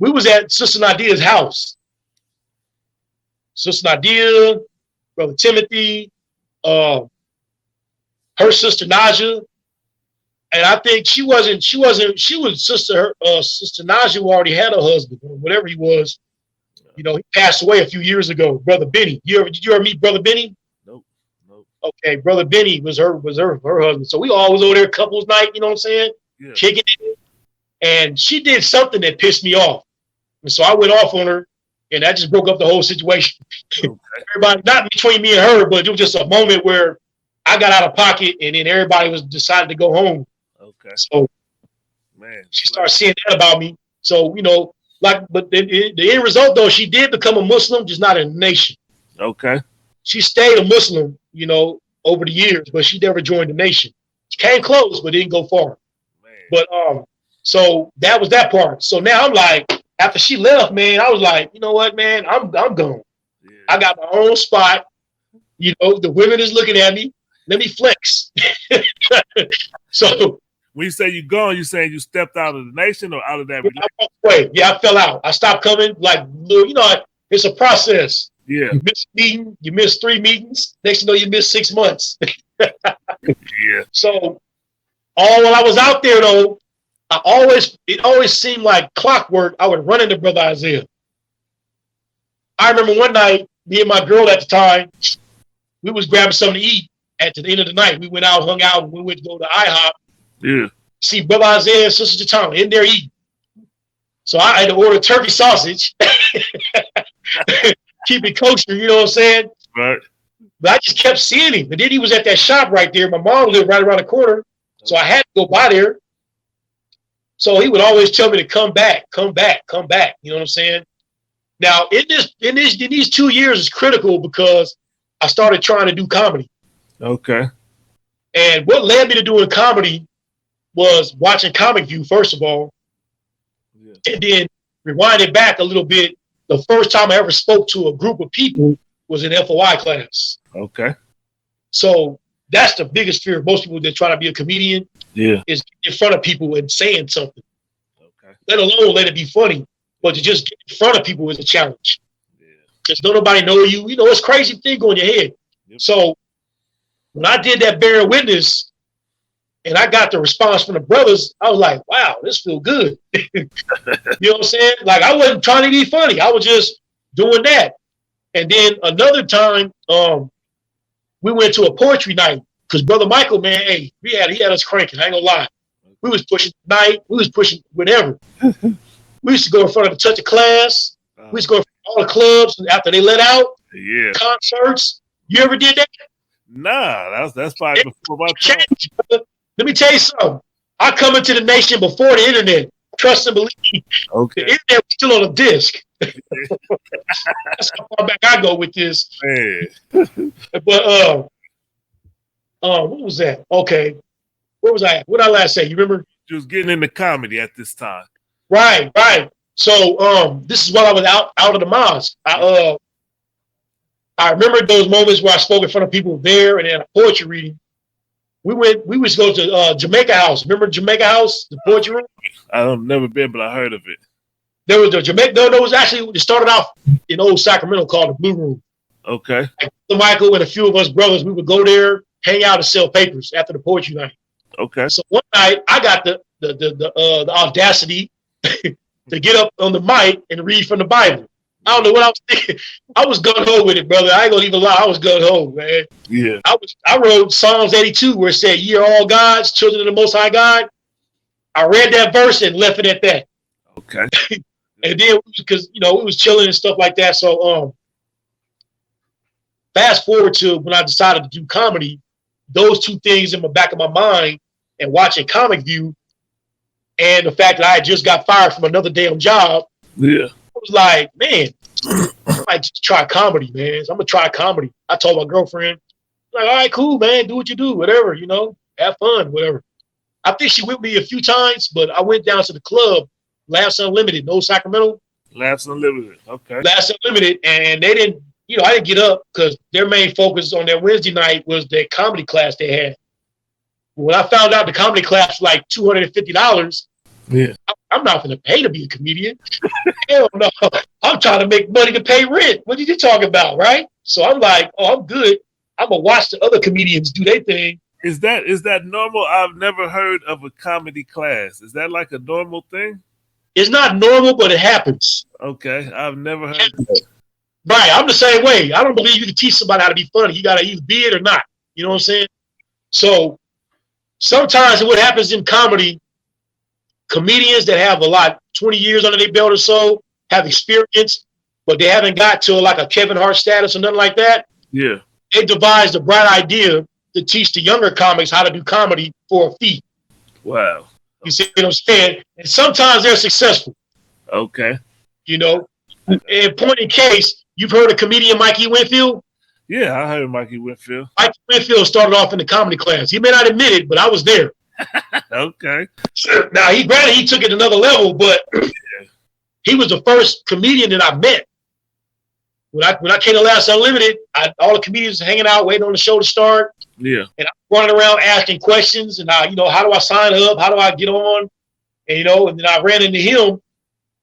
Speaker 2: we was at Sister Nadia's house. Sister Nadia, Brother Timothy, her sister Naja, and I think she was Sister Naja who already had a husband or whatever he was. You know, he passed away a few years ago. Brother Benny, did you ever meet Brother Benny?
Speaker 1: Nope.
Speaker 2: Okay, Brother Benny was her husband. So we all was over there couples night. You know what I'm saying? Yeah. Kicking it. And she did something that pissed me off. And so I went off on her, and that just broke up the whole situation. Okay. Everybody, not between me and her, but it was just a moment where I got out of pocket, and then everybody was decided to go home.
Speaker 1: Okay.
Speaker 2: So, man, she started seeing that about me. So, you know, but the end result, though, she did become a Muslim, just not in the nation.
Speaker 1: Okay.
Speaker 2: She stayed a Muslim, you know, over the years, but she never joined the nation. She came close, but didn't go far. Man. But so that was that part. So now I'm like, after she left, man, I was like, you know what, man, I'm gone. Yeah. I got my own spot. You know, the women is looking at me. Let me flex. So
Speaker 1: when you say you gone, you saying you stepped out of the nation or out of that
Speaker 2: relationship? Yeah, I fell out. I stopped coming. Like, you know, it's a process.
Speaker 1: Yeah.
Speaker 2: You miss a meeting, you miss 3 meetings. Next you know, you miss 6 months.
Speaker 1: Yeah.
Speaker 2: So while I was out there though, it always seemed like clockwork. I would run into Brother Isaiah. I remember one night, me and my girl at the time, we was grabbing something to eat at the end of the night. We went out, hung out, and we went to go to IHOP.
Speaker 1: Yeah.
Speaker 2: See Brother Isaiah and Sister Jatana in there eating. So I had to order turkey sausage. Keep it kosher, you know what I'm saying?
Speaker 1: Right.
Speaker 2: But I just kept seeing him. And then he was at that shop right there. My mom lived right around the corner. So I had to go by there. So he would always tell me to come back. You know what I'm saying? Now, in these 2 years is critical because I started trying to do comedy.
Speaker 1: Okay.
Speaker 2: And what led me to doing comedy was watching Comic View, first of all. Yeah. And then rewind it back a little bit. The first time I ever spoke to a group of people was in FOI class.
Speaker 1: Okay.
Speaker 2: So that's the biggest fear of most people that try to be a comedian.
Speaker 1: Yeah.
Speaker 2: Is in front of people and saying something.
Speaker 1: Okay.
Speaker 2: Let alone let it be funny. But to just get in front of people is a challenge.
Speaker 1: Yeah.
Speaker 2: Because don't nobody know you. You know, it's crazy thing going in your head. Yep. So when I did that bearing witness and I got the response from the brothers, I was like, wow, this feels good. You know what I'm saying? Like, I wasn't trying to be funny. I was just doing that. And then another time, we went to a poetry night because Brother Michael, man, hey, he had us cranking. I ain't gonna lie. We was pushing night. We was pushing whatever. We used to go in front of the touch of class. We used to go in front of all the clubs after they let out.
Speaker 1: Yeah.
Speaker 2: Concerts. You ever did that?
Speaker 1: Nah, that's probably before my time.
Speaker 2: Let me tell you something. I come into the nation before the internet. Trust and believe.
Speaker 1: Okay.
Speaker 2: The internet was still on a disc. That's how far back I go with this.
Speaker 1: Man.
Speaker 2: But what was that? Okay. Where was I at? What did I last say? You remember?
Speaker 1: You was getting into comedy at this time.
Speaker 2: Right. So this is while I was out of the mosque. I remember those moments where I spoke in front of people there and then a poetry reading. We was go to Jamaica House. Remember Jamaica House, the poetry room?
Speaker 1: I've never been, but I heard of it.
Speaker 2: There was the Jamaica. No, it was actually, it started off in old Sacramento called the Blue Room.
Speaker 1: Okay.
Speaker 2: Like Michael and a few of us brothers, we would go there, hang out, and sell papers after the poetry night.
Speaker 1: Okay.
Speaker 2: So one night I got the audacity to get up on the mic and read from the Bible. I don't know what I was thinking. I was gung-ho with it, brother. I ain't gonna even lie. I was gung-ho, man.
Speaker 1: Yeah.
Speaker 2: I wrote Psalms 82 where it said, "Ye are all gods, children of the Most High God." I read that verse and left it at that.
Speaker 1: Okay.
Speaker 2: And then because it was chilling and stuff like that. So fast forward to when I decided to do comedy, those two things in the back of my mind and watching Comic View and the fact that I had just got fired from another damn job.
Speaker 1: Yeah.
Speaker 2: I was like, man, I might just try comedy, man. So I'm gonna try comedy. I told my girlfriend, like, all right, cool, man, do what you do, whatever, have fun, whatever. I think she with me a few times, but I went down to the club, Laughs Unlimited, no Sacramento.
Speaker 1: Laughs Unlimited, okay.
Speaker 2: Laughs Unlimited, and they didn't, I didn't get up because their main focus on their Wednesday night was their comedy class they had. When I found out the comedy class was like $250,
Speaker 1: yeah,
Speaker 2: I'm not going to pay to be a comedian. Hell no. I'm trying to make money to pay rent. What are you talking about, right? So I'm like, oh, I'm good. I'm going to watch the other comedians do their thing.
Speaker 1: Is that normal? I've never heard of a comedy class. Is that like a normal thing?
Speaker 2: It's not normal, but it happens.
Speaker 1: Okay. I've never heard of that.
Speaker 2: Right. I'm the same way. I don't believe you can teach somebody how to be funny. You got to either be it or not. You know what I'm saying? So sometimes what happens in comedy, comedians that have 20 years under their belt or so, have experience, but they haven't got to like a Kevin Hart status or nothing like that.
Speaker 1: Yeah.
Speaker 2: They devised a bright idea to teach the younger comics how to do comedy for a fee.
Speaker 1: Wow.
Speaker 2: You see what I'm saying? And sometimes they're successful.
Speaker 1: Okay.
Speaker 2: In point in case, you've heard of comedian Mikey Winfield?
Speaker 1: Yeah, I heard Mikey Winfield.
Speaker 2: Mikey Winfield started off in the comedy class. He may not admit it, but I was there.
Speaker 1: Okay.
Speaker 2: Now, he took it another level, but he was the first comedian that I met. When I came to Laughs Unlimited, all the comedians were hanging out, waiting on the show to start.
Speaker 1: Yeah. And
Speaker 2: I'm running around asking questions, and how do I sign up? How do I get on? And and then I ran into him,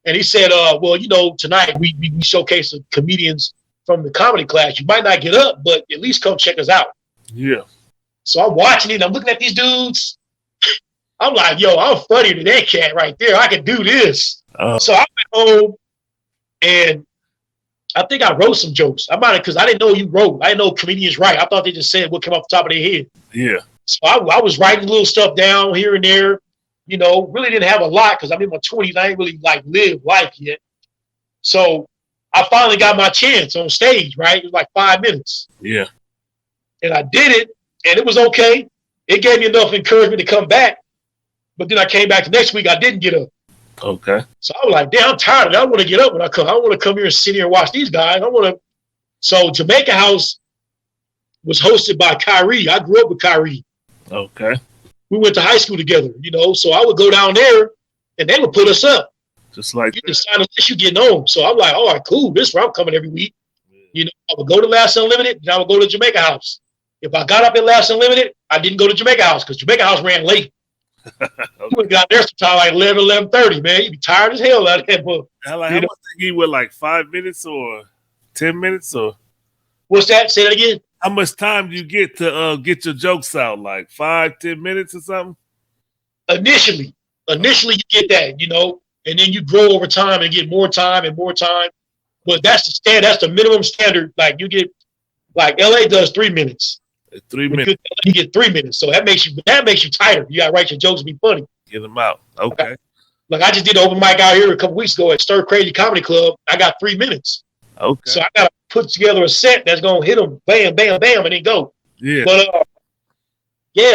Speaker 2: and he said, well, tonight we showcase the comedians from the comedy class. You might not get up, but at least come check us out.
Speaker 1: Yeah. So
Speaker 2: I'm watching it, and I'm looking at these dudes. I'm like, yo, I'm funnier than that cat right there. I can do this. So I went home, and I think I wrote some jokes. I might have, because I didn't know you wrote. I didn't know comedians write. I thought they just said what came off the top of their head.
Speaker 1: Yeah.
Speaker 2: So I was writing little stuff down here and there. Really didn't have a lot because I'm in my 20s. I ain't really lived life yet. So I finally got my chance on stage, right? It was like 5 minutes.
Speaker 1: Yeah.
Speaker 2: And I did it, and it was okay. It gave me enough encouragement to come back. But then I came back the next week. I didn't get up.
Speaker 1: Okay. So
Speaker 2: I was like, damn, I'm tired of it. I want to get up when I come. I don't want to come here and sit here and watch these guys. So Jamaica House was hosted by Kyrie. I grew up with Kyrie.
Speaker 1: Okay.
Speaker 2: We went to high school together, so I would go down there and they would put us up.
Speaker 1: Just like
Speaker 2: you decide unless you getting on. So I'm like, all right, cool. This is where I'm coming every week. I would go to Laughs Unlimited, and I would go to Jamaica House. If I got up at Laughs Unlimited, I didn't go to Jamaica House because Jamaica House ran late. We got there sometime like 11:30, man. You'd be tired as hell out there. But,
Speaker 1: how much you with like 5 minutes or 10 minutes or?
Speaker 2: What's that? Say that again.
Speaker 1: How much time do you get to get your jokes out? Like 5-10 minutes or something? Initially
Speaker 2: you get that, and then you grow over time and get more time and more time. But that's the standard. That's the minimum standard. Like you get, like LA does 3 minutes.
Speaker 1: 3 minutes.
Speaker 2: You get 3 minutes. So that makes you tighter. You gotta write your jokes and be funny.
Speaker 1: Get them out. Okay.
Speaker 2: Like I just did an open mic out here a couple weeks ago at Stir Crazy Comedy Club. I got 3 minutes.
Speaker 1: Okay.
Speaker 2: So I gotta put together a set that's gonna hit them, bam, bam, bam, and then go.
Speaker 1: Yeah.
Speaker 2: But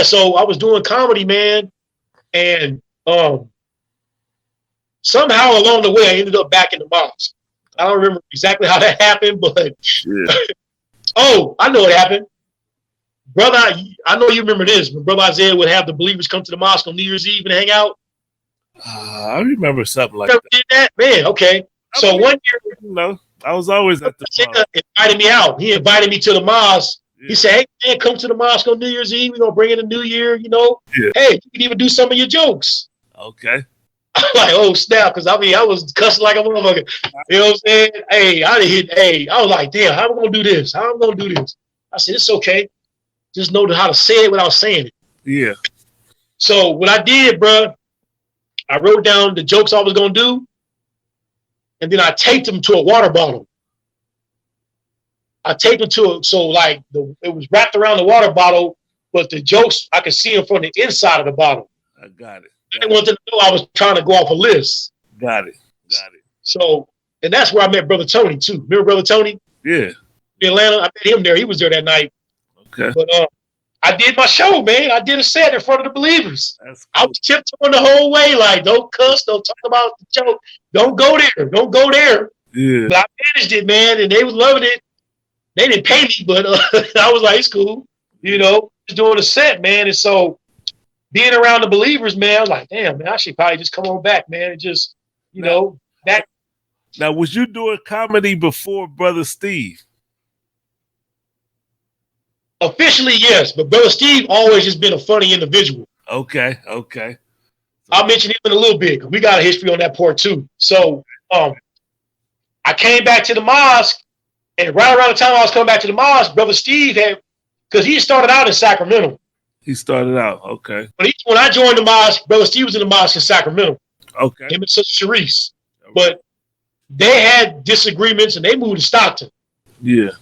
Speaker 2: so I was doing comedy, man, and somehow along the way I ended up back in the mosque. I don't remember exactly how that happened, but I know what happened. Brother, I know you remember this, but Brother Isaiah would have the believers come to the mosque on New Year's Eve and hang out.
Speaker 1: I remember something like that.
Speaker 2: Did that? Man, okay. So one year,
Speaker 1: I was always at the mosque.
Speaker 2: Invited me out. He invited me to the mosque.
Speaker 1: Yeah.
Speaker 2: He said, hey, man, come to the mosque on New Year's Eve. We're going to bring in a new year,
Speaker 1: Yeah.
Speaker 2: Hey, you can even do some of your jokes.
Speaker 1: Okay.
Speaker 2: I'm like, oh, snap, because I was cussing like a motherfucker. You know what I'm saying? Hey, I was like, damn, how am I going to do this? How am I going to do this? I said, it's okay. Just know how to say it without saying it.
Speaker 1: Yeah.
Speaker 2: So what I did, bro, I wrote down the jokes I was going to do, and then I taped them to a water bottle. I taped them to it was wrapped around the water bottle, but the jokes, I could see them from the inside of the bottle.
Speaker 1: I got it.
Speaker 2: I wanted to know I was trying to go off a list.
Speaker 1: Got it.
Speaker 2: So, and that's where I met Brother Tony, too. Remember Brother Tony?
Speaker 1: Yeah.
Speaker 2: In Atlanta, I met him there. He was there that night.
Speaker 1: Okay.
Speaker 2: But I did my show, man. I did a set in front of the believers.
Speaker 1: That's cool.
Speaker 2: I was tiptoeing the whole way, like, don't cuss, don't talk about the joke. Don't go there. Don't go there.
Speaker 1: Yeah.
Speaker 2: But I managed it, man, and they was loving it. They didn't pay me, but I was like, it's cool. Just doing a set, man. And so being around the believers, man, I was like, damn, man, I should probably just come on back, man. And just, that.
Speaker 1: Now, was you doing comedy before Brother Steve?
Speaker 2: Officially, yes, but Brother Steve always just been a funny individual.
Speaker 1: Okay.
Speaker 2: I'll mention him in a little bit. We got a history on that part too. So I came back to the mosque, and right around the time I was coming back to the mosque, Brother Steve because he started out in Sacramento.
Speaker 1: He started out, okay.
Speaker 2: When I joined the mosque, Brother Steve was in the mosque in Sacramento.
Speaker 1: Okay.
Speaker 2: Him and Sister Sharice. But they had disagreements, and they moved to Stockton.
Speaker 1: Yeah.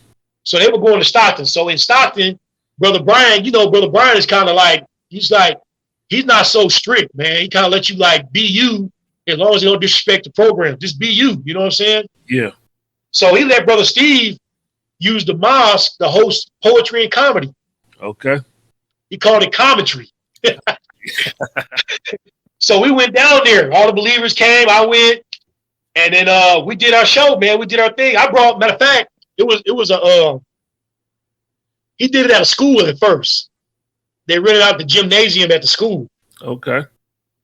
Speaker 2: So they were going to Stockton. So in Stockton, Brother Brian, Brother Brian is kind of like, he's not so strict, man. He kind of lets you be you as long as you don't disrespect the program. Just be you. You know what I'm saying?
Speaker 1: Yeah.
Speaker 2: So he let Brother Steve use the mosque to host poetry and comedy.
Speaker 1: Okay.
Speaker 2: He called it commentary. So we went down there. All the believers came. I went. And then we did our show, man. We did our thing. Matter of fact, he did it at a school at first. They rented out the gymnasium at the school.
Speaker 1: Okay.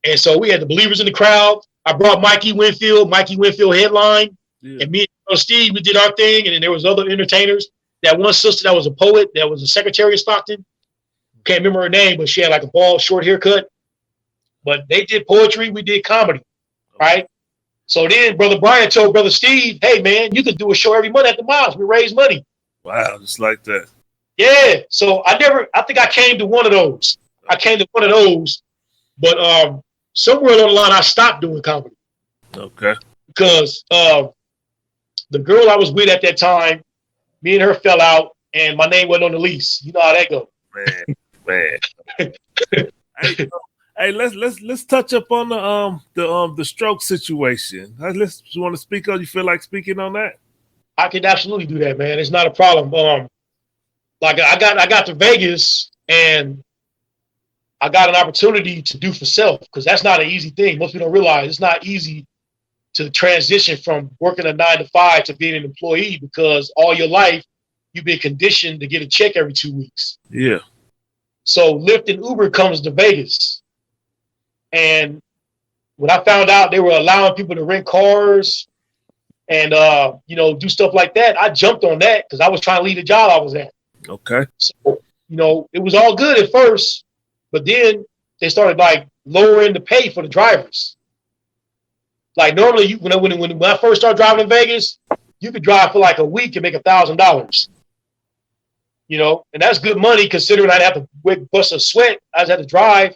Speaker 2: And so we had the believers in the crowd. I brought Mikey Winfield headline. Yeah. And me and Steve, we did our thing. And then there was other entertainers. That one sister that was a poet, that was a secretary of Stockton. Can't remember her name, but she had like a bald, short haircut. But they did poetry. We did comedy, right? So then Brother Brian told Brother Steve, hey, man, you could do a show every month at the mosque. We raise money.
Speaker 1: Wow, just like that.
Speaker 2: Yeah. So I think I came to one of those. But somewhere along the line, I stopped doing comedy.
Speaker 1: Okay.
Speaker 2: Because the girl I was with at that time, me and her fell out, and my name wasn't on the lease. You know how that goes.
Speaker 1: Man. Hey, let's touch up on the stroke situation. You want to speak on? You feel like speaking on that?
Speaker 2: I could absolutely do that, man. It's not a problem. Like I got to Vegas, and I got an opportunity to do for self, because that's not an easy thing. Most people don't realize it's not easy to transition from working a 9 to 5 to being an employee, because all your life you've been conditioned to get a check every 2 weeks.
Speaker 1: Yeah. So
Speaker 2: Lyft and Uber comes to Vegas. And when I found out they were allowing people to rent cars and, do stuff like that, I jumped on that because I was trying to leave the job I was at.
Speaker 1: Okay.
Speaker 2: So it was all good at first, but then they started like lowering the pay for the drivers. Like normally, when I first started driving in Vegas, you could drive for like a week and make $1,000. And that's good money considering I'd have to bust a sweat. I just had to drive.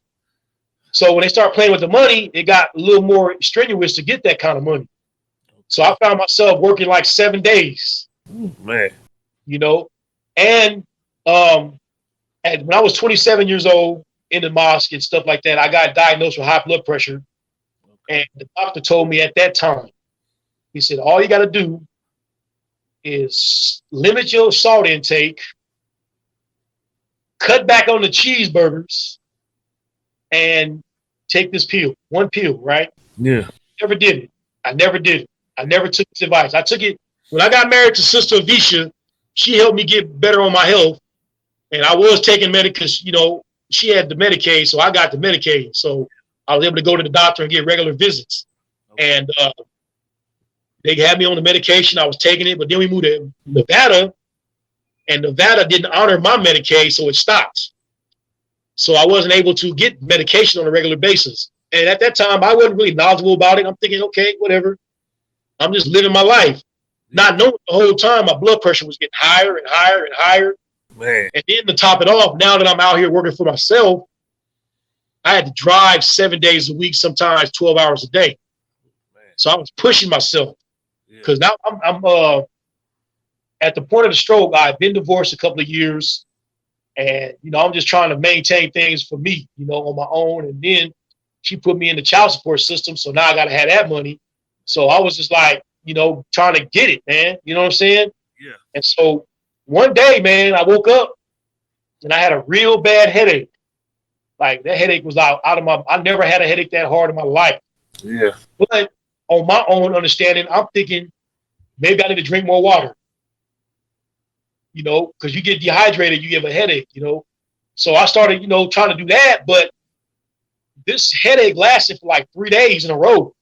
Speaker 2: So when they start playing with the money, it got a little more strenuous to get that kind of money. So I found myself working like 7 days.
Speaker 1: Ooh, man.
Speaker 2: And when I was 27 years old in the mosque and stuff like that, I got diagnosed with high blood pressure. And the doctor told me at that time, he said, all you got to do is limit your salt intake, cut back on the cheeseburgers, and take this pill, one pill, right?
Speaker 1: Yeah.
Speaker 2: Never did it. I never did it. I never took this advice. I took it when I got married to Sister Avisha. She helped me get better on my health. And I was taking because, she had the Medicaid, so I got the Medicaid. So I was able to go to the doctor and get regular visits. Okay. And they had me on the medication. I was taking it, but then we moved to Nevada, and Nevada didn't honor my Medicaid, so it stopped. So I wasn't able to get medication on a regular basis. And at that time, I wasn't really knowledgeable about it. I'm thinking, okay, whatever. I'm just living my life. Not knowing the whole time my blood pressure was getting higher and higher and higher.
Speaker 1: Man.
Speaker 2: And then to top it off, now that I'm out here working for myself, I had to drive 7 days a week, sometimes 12 hours a day. Man. So I was pushing myself because now I'm at the point of the stroke. I've been divorced a couple of years, and I'm just trying to maintain things for me, on my own. And then she put me in the child support system, so now I got to have that money. So I was just like, trying to get it, man. You know what I'm saying?
Speaker 1: Yeah.
Speaker 2: And so one day, man, I woke up and I had a real bad headache. Like that headache was out of I never had a headache that hard in my life.
Speaker 1: Yeah.
Speaker 2: But on my own understanding, I'm thinking maybe I need to drink more water. Because you get dehydrated, you have a headache, So I started, trying to do that. But this headache lasted for like 3 days in a row.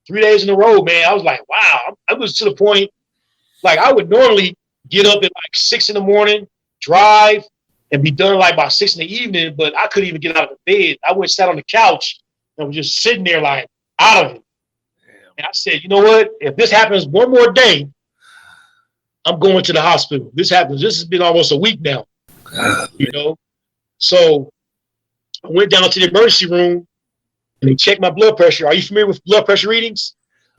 Speaker 2: 3 days in a row, man. I was like, wow. I was to the point, like I would normally get up at like 6 a.m, drive, and be done like by 6 p.m, but I couldn't even get out of the bed. I went sat on the couch and was just sitting there like out of it. Damn. And I said, you know what? If this happens one more day, I'm going to the hospital. This has been almost a week now. So I went down to the emergency room and they checked my blood pressure. Are you familiar with blood pressure readings?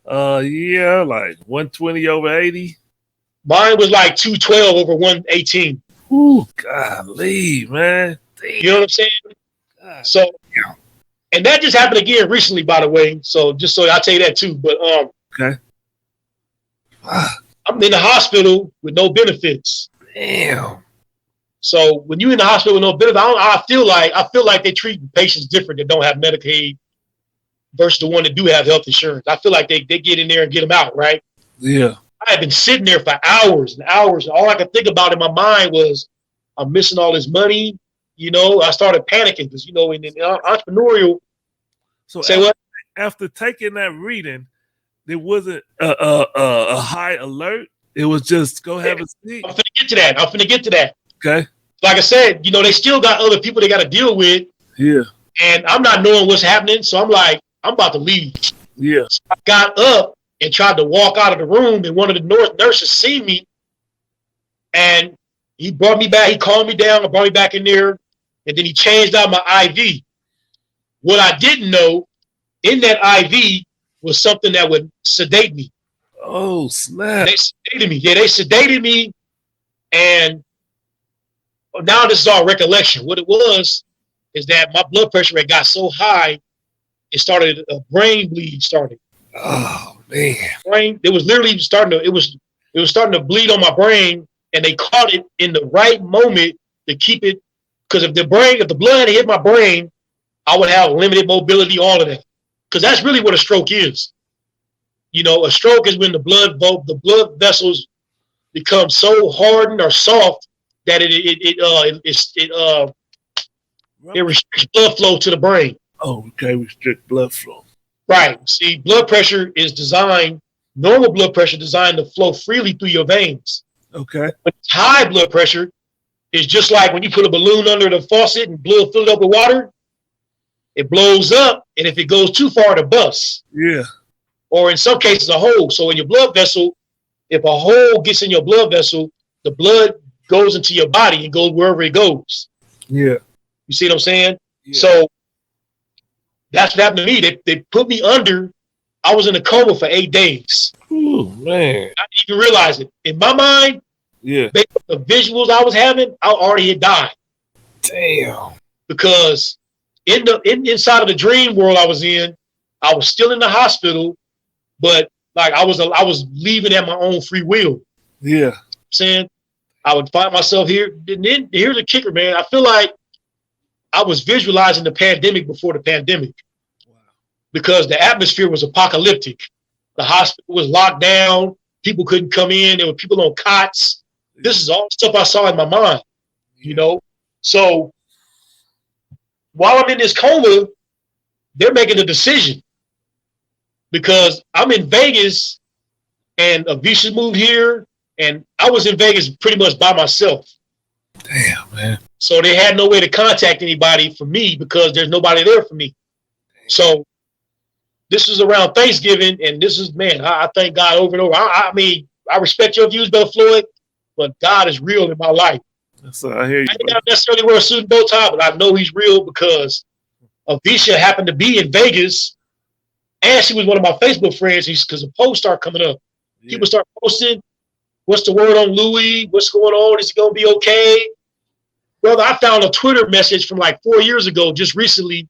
Speaker 1: Yeah, like 120 over 80.
Speaker 2: Mine was like 212 over 118.
Speaker 1: Ooh, golly, man. Damn.
Speaker 2: You know what I'm saying? God. So, and that just happened again recently, by the way. So just so I'll tell you that too. But
Speaker 1: okay.
Speaker 2: I'm in the hospital with no benefits.
Speaker 1: Damn.
Speaker 2: So when you're in the hospital with no benefits, I feel like they treat patients different that don't have Medicaid versus the one that do have health insurance. I feel like they get in there and get them out, right?
Speaker 1: Yeah.
Speaker 2: I had been sitting there for hours and hours. And all I could think about in my mind was, I'm missing all this money. I started panicking because, in entrepreneurial.
Speaker 1: So after taking that reading, there wasn't a high alert. It was just go have a seat. I'm finna get to that. Okay. Like I said, they still got other people they got to deal with. Yeah.
Speaker 2: And I'm not knowing what's happening. So I'm like, I'm about to leave.
Speaker 1: Yeah.
Speaker 2: So I got up and tried to walk out of the room, and one of the nurses seen me, and he brought me back. He calmed me down and brought me back in there, and then he changed out my IV. What I didn't know, in that IV was something that would sedate me.
Speaker 1: Oh, snap.
Speaker 2: They sedated me. Yeah, they sedated me, and now this is all recollection. What it was is that my blood pressure had got so high, it started, a brain bleed started.
Speaker 1: Oh, man.
Speaker 2: It was literally starting to, it was starting to bleed on my brain, and they caught it in the right moment to keep it, because if the blood had hit my brain, I would have limited mobility, all of that. Because that's really what a stroke is. A stroke is when the blood vessels become so hardened or soft that it restricts blood flow to the brain.
Speaker 1: Oh, okay, restrict blood flow.
Speaker 2: Right. See, blood pressure is normal blood pressure designed to flow freely through your veins.
Speaker 1: Okay.
Speaker 2: But high blood pressure, is just like when you put a balloon under the faucet and fill it up with water. It blows up, and if it goes too far, it busts.
Speaker 1: Yeah.
Speaker 2: Or in some cases, a hole. So in your blood vessel, if a hole gets in your blood vessel, the blood goes into your body and goes wherever it goes.
Speaker 1: Yeah.
Speaker 2: You see what I'm saying?
Speaker 1: Yeah.
Speaker 2: So that's what happened to me. They put me under. I was in a coma for 8 days.
Speaker 1: Ooh, man.
Speaker 2: I didn't even realize it. In my mind, based on the visuals I was having, I already had died.
Speaker 1: Damn.
Speaker 2: Because inside of the dream world I was in, I was still in the hospital, but like I was leaving at my own free will.
Speaker 1: Yeah.
Speaker 2: Saying I would find myself here. And then here's the kicker, man. I feel like I was visualizing the pandemic before the pandemic. Wow. Because the atmosphere was apocalyptic. The hospital was locked down. People couldn't come in. There were people on cots. This is all stuff I saw in my mind, you know? So while I'm in this coma, they're making a decision because I'm in Vegas and Avisha moved here and I was in Vegas pretty much by myself.
Speaker 1: Damn, man.
Speaker 2: So they had no way to contact anybody for me because there's nobody there for me. So this was around Thanksgiving, and this is, man, I thank God over and over. I mean, I respect your views, Brother Floyd, but God is real in my life.
Speaker 1: That's I hear you.
Speaker 2: I didn't necessarily wear a suit and bow tie, but I know he's real because Avisha happened to be in Vegas, and she was one of my Facebook friends because the posts start coming up. Yeah. People start posting, what's the word on Louie? What's going on? Is he going to be okay? Brother, I found a Twitter message from like 4 years ago, just recently.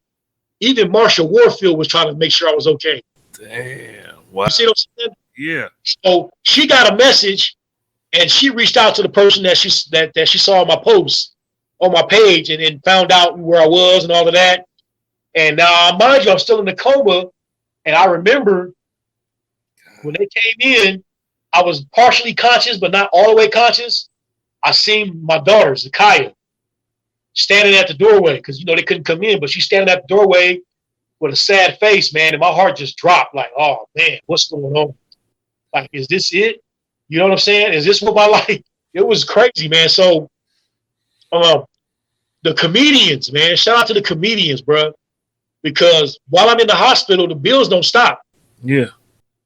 Speaker 2: Even Marsha Warfield was trying to make sure I was okay.
Speaker 1: Damn. Wow.
Speaker 2: You see what I'm saying?
Speaker 1: Yeah.
Speaker 2: So she got a message and she reached out to the person that she saw on my post on my page and found out where I was and all of that. And now, mind you, I'm still in the coma. And I remember when they came in, I was partially conscious, but not all the way conscious. I seen my daughter, Zakaya, standing at the doorway because, you know, they couldn't come in, but she's standing at the doorway with a sad face, man. And my heart just dropped like, oh, man, what's going on? Like, is this it? You know what I'm saying? Is this what my life? It was crazy, man. So the comedians, man, shout out to the comedians, bro, because while I'm in the hospital, the bills don't stop.
Speaker 1: Yeah.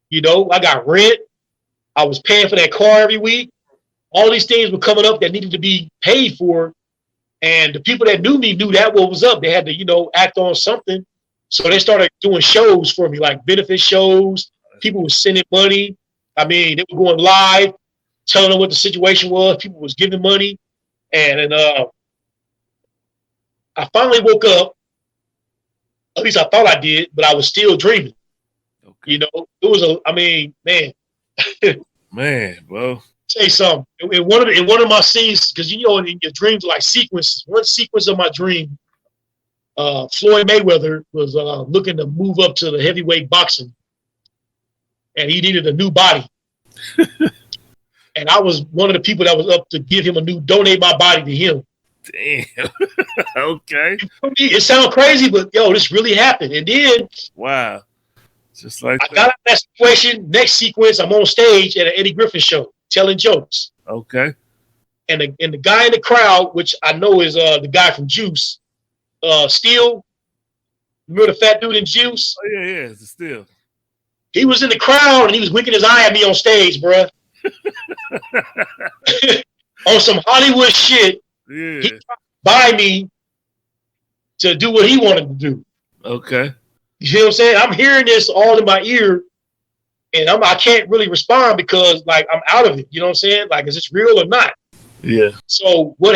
Speaker 1: You
Speaker 2: know, I got rent. I was paying for that car every week. All these things were coming up that needed to be paid for. And the people that knew me knew that what was up. They had to, you know, act on something. So they started doing shows for me, like benefit shows. People were sending money. I mean, they were going live, telling them what the situation was. People was giving money. And I finally woke up. At least I thought I did, but I was still dreaming. Okay. You know, it was man.
Speaker 1: Man, bro.
Speaker 2: Say something. In one of my scenes, because you know in your dreams are like sequences. One sequence of my dream, Floyd Mayweather was looking to move up to the heavyweight boxing, and he needed a new body. And I was one of the people that was up to give him donate my body to him.
Speaker 1: Damn. Okay.
Speaker 2: It sounds crazy, but yo, this really happened. And then
Speaker 1: wow, just like
Speaker 2: I got out of that situation. Next sequence, I'm on stage at an Eddie Griffin show, telling jokes.
Speaker 1: Okay.
Speaker 2: And the guy in the crowd, which I know is the guy from Juice, Steel. Remember the fat dude in Juice?
Speaker 1: Oh yeah, it's Steel.
Speaker 2: He was in the crowd and he was winking his eye at me on stage, bruh. On some Hollywood shit.
Speaker 1: Yeah.
Speaker 2: He tried to buy me to do what he wanted to do.
Speaker 1: Okay.
Speaker 2: You see what I'm saying? I'm hearing this all in my ear, and I can't really respond because like I'm out of it. You know what I'm saying? Like, is this real or not?
Speaker 1: Yeah.
Speaker 2: So what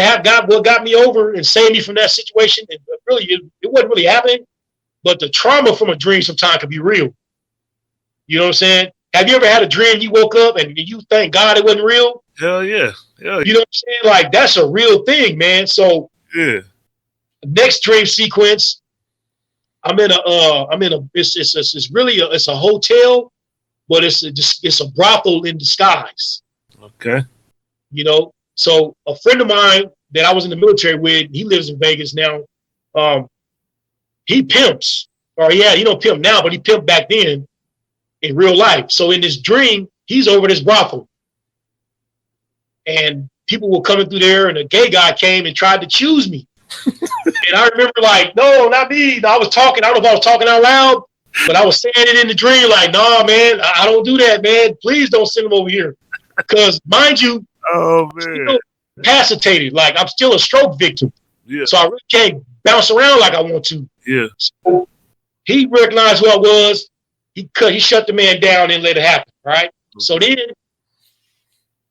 Speaker 2: got me over and saved me from that situation? And really, it wasn't really happening, but the trauma from a dream sometimes can be real. You know what I'm saying? Have you ever had a dream you woke up and you thank God it wasn't real?
Speaker 1: Hell yeah. Hell yeah.
Speaker 2: You know what I'm saying? Like, that's a real thing, man. So
Speaker 1: yeah.
Speaker 2: Next dream sequence, it's really a hotel, but it's a brothel in disguise.
Speaker 1: Okay.
Speaker 2: You know, so a friend of mine that I was in the military with, he lives in Vegas now. He pimps, or yeah, he don't pimp now, but he pimped back then in real life. So in this dream, he's over this brothel. And people were coming through there, and a gay guy came and tried to choose me. And I remember like, no, not me. I was talking. I don't know if I was talking out loud, but I was saying it in the dream like, nah, man, I don't do that, man. Please don't send him over here. Because mind you,
Speaker 1: oh man,
Speaker 2: I'm still incapacitated. Like I'm still a stroke victim.
Speaker 1: Yeah.
Speaker 2: So I really can't bounce around like I want to.
Speaker 1: Yeah.
Speaker 2: So he recognized who I was. He shut the man down and let it happen. Right. Okay. So then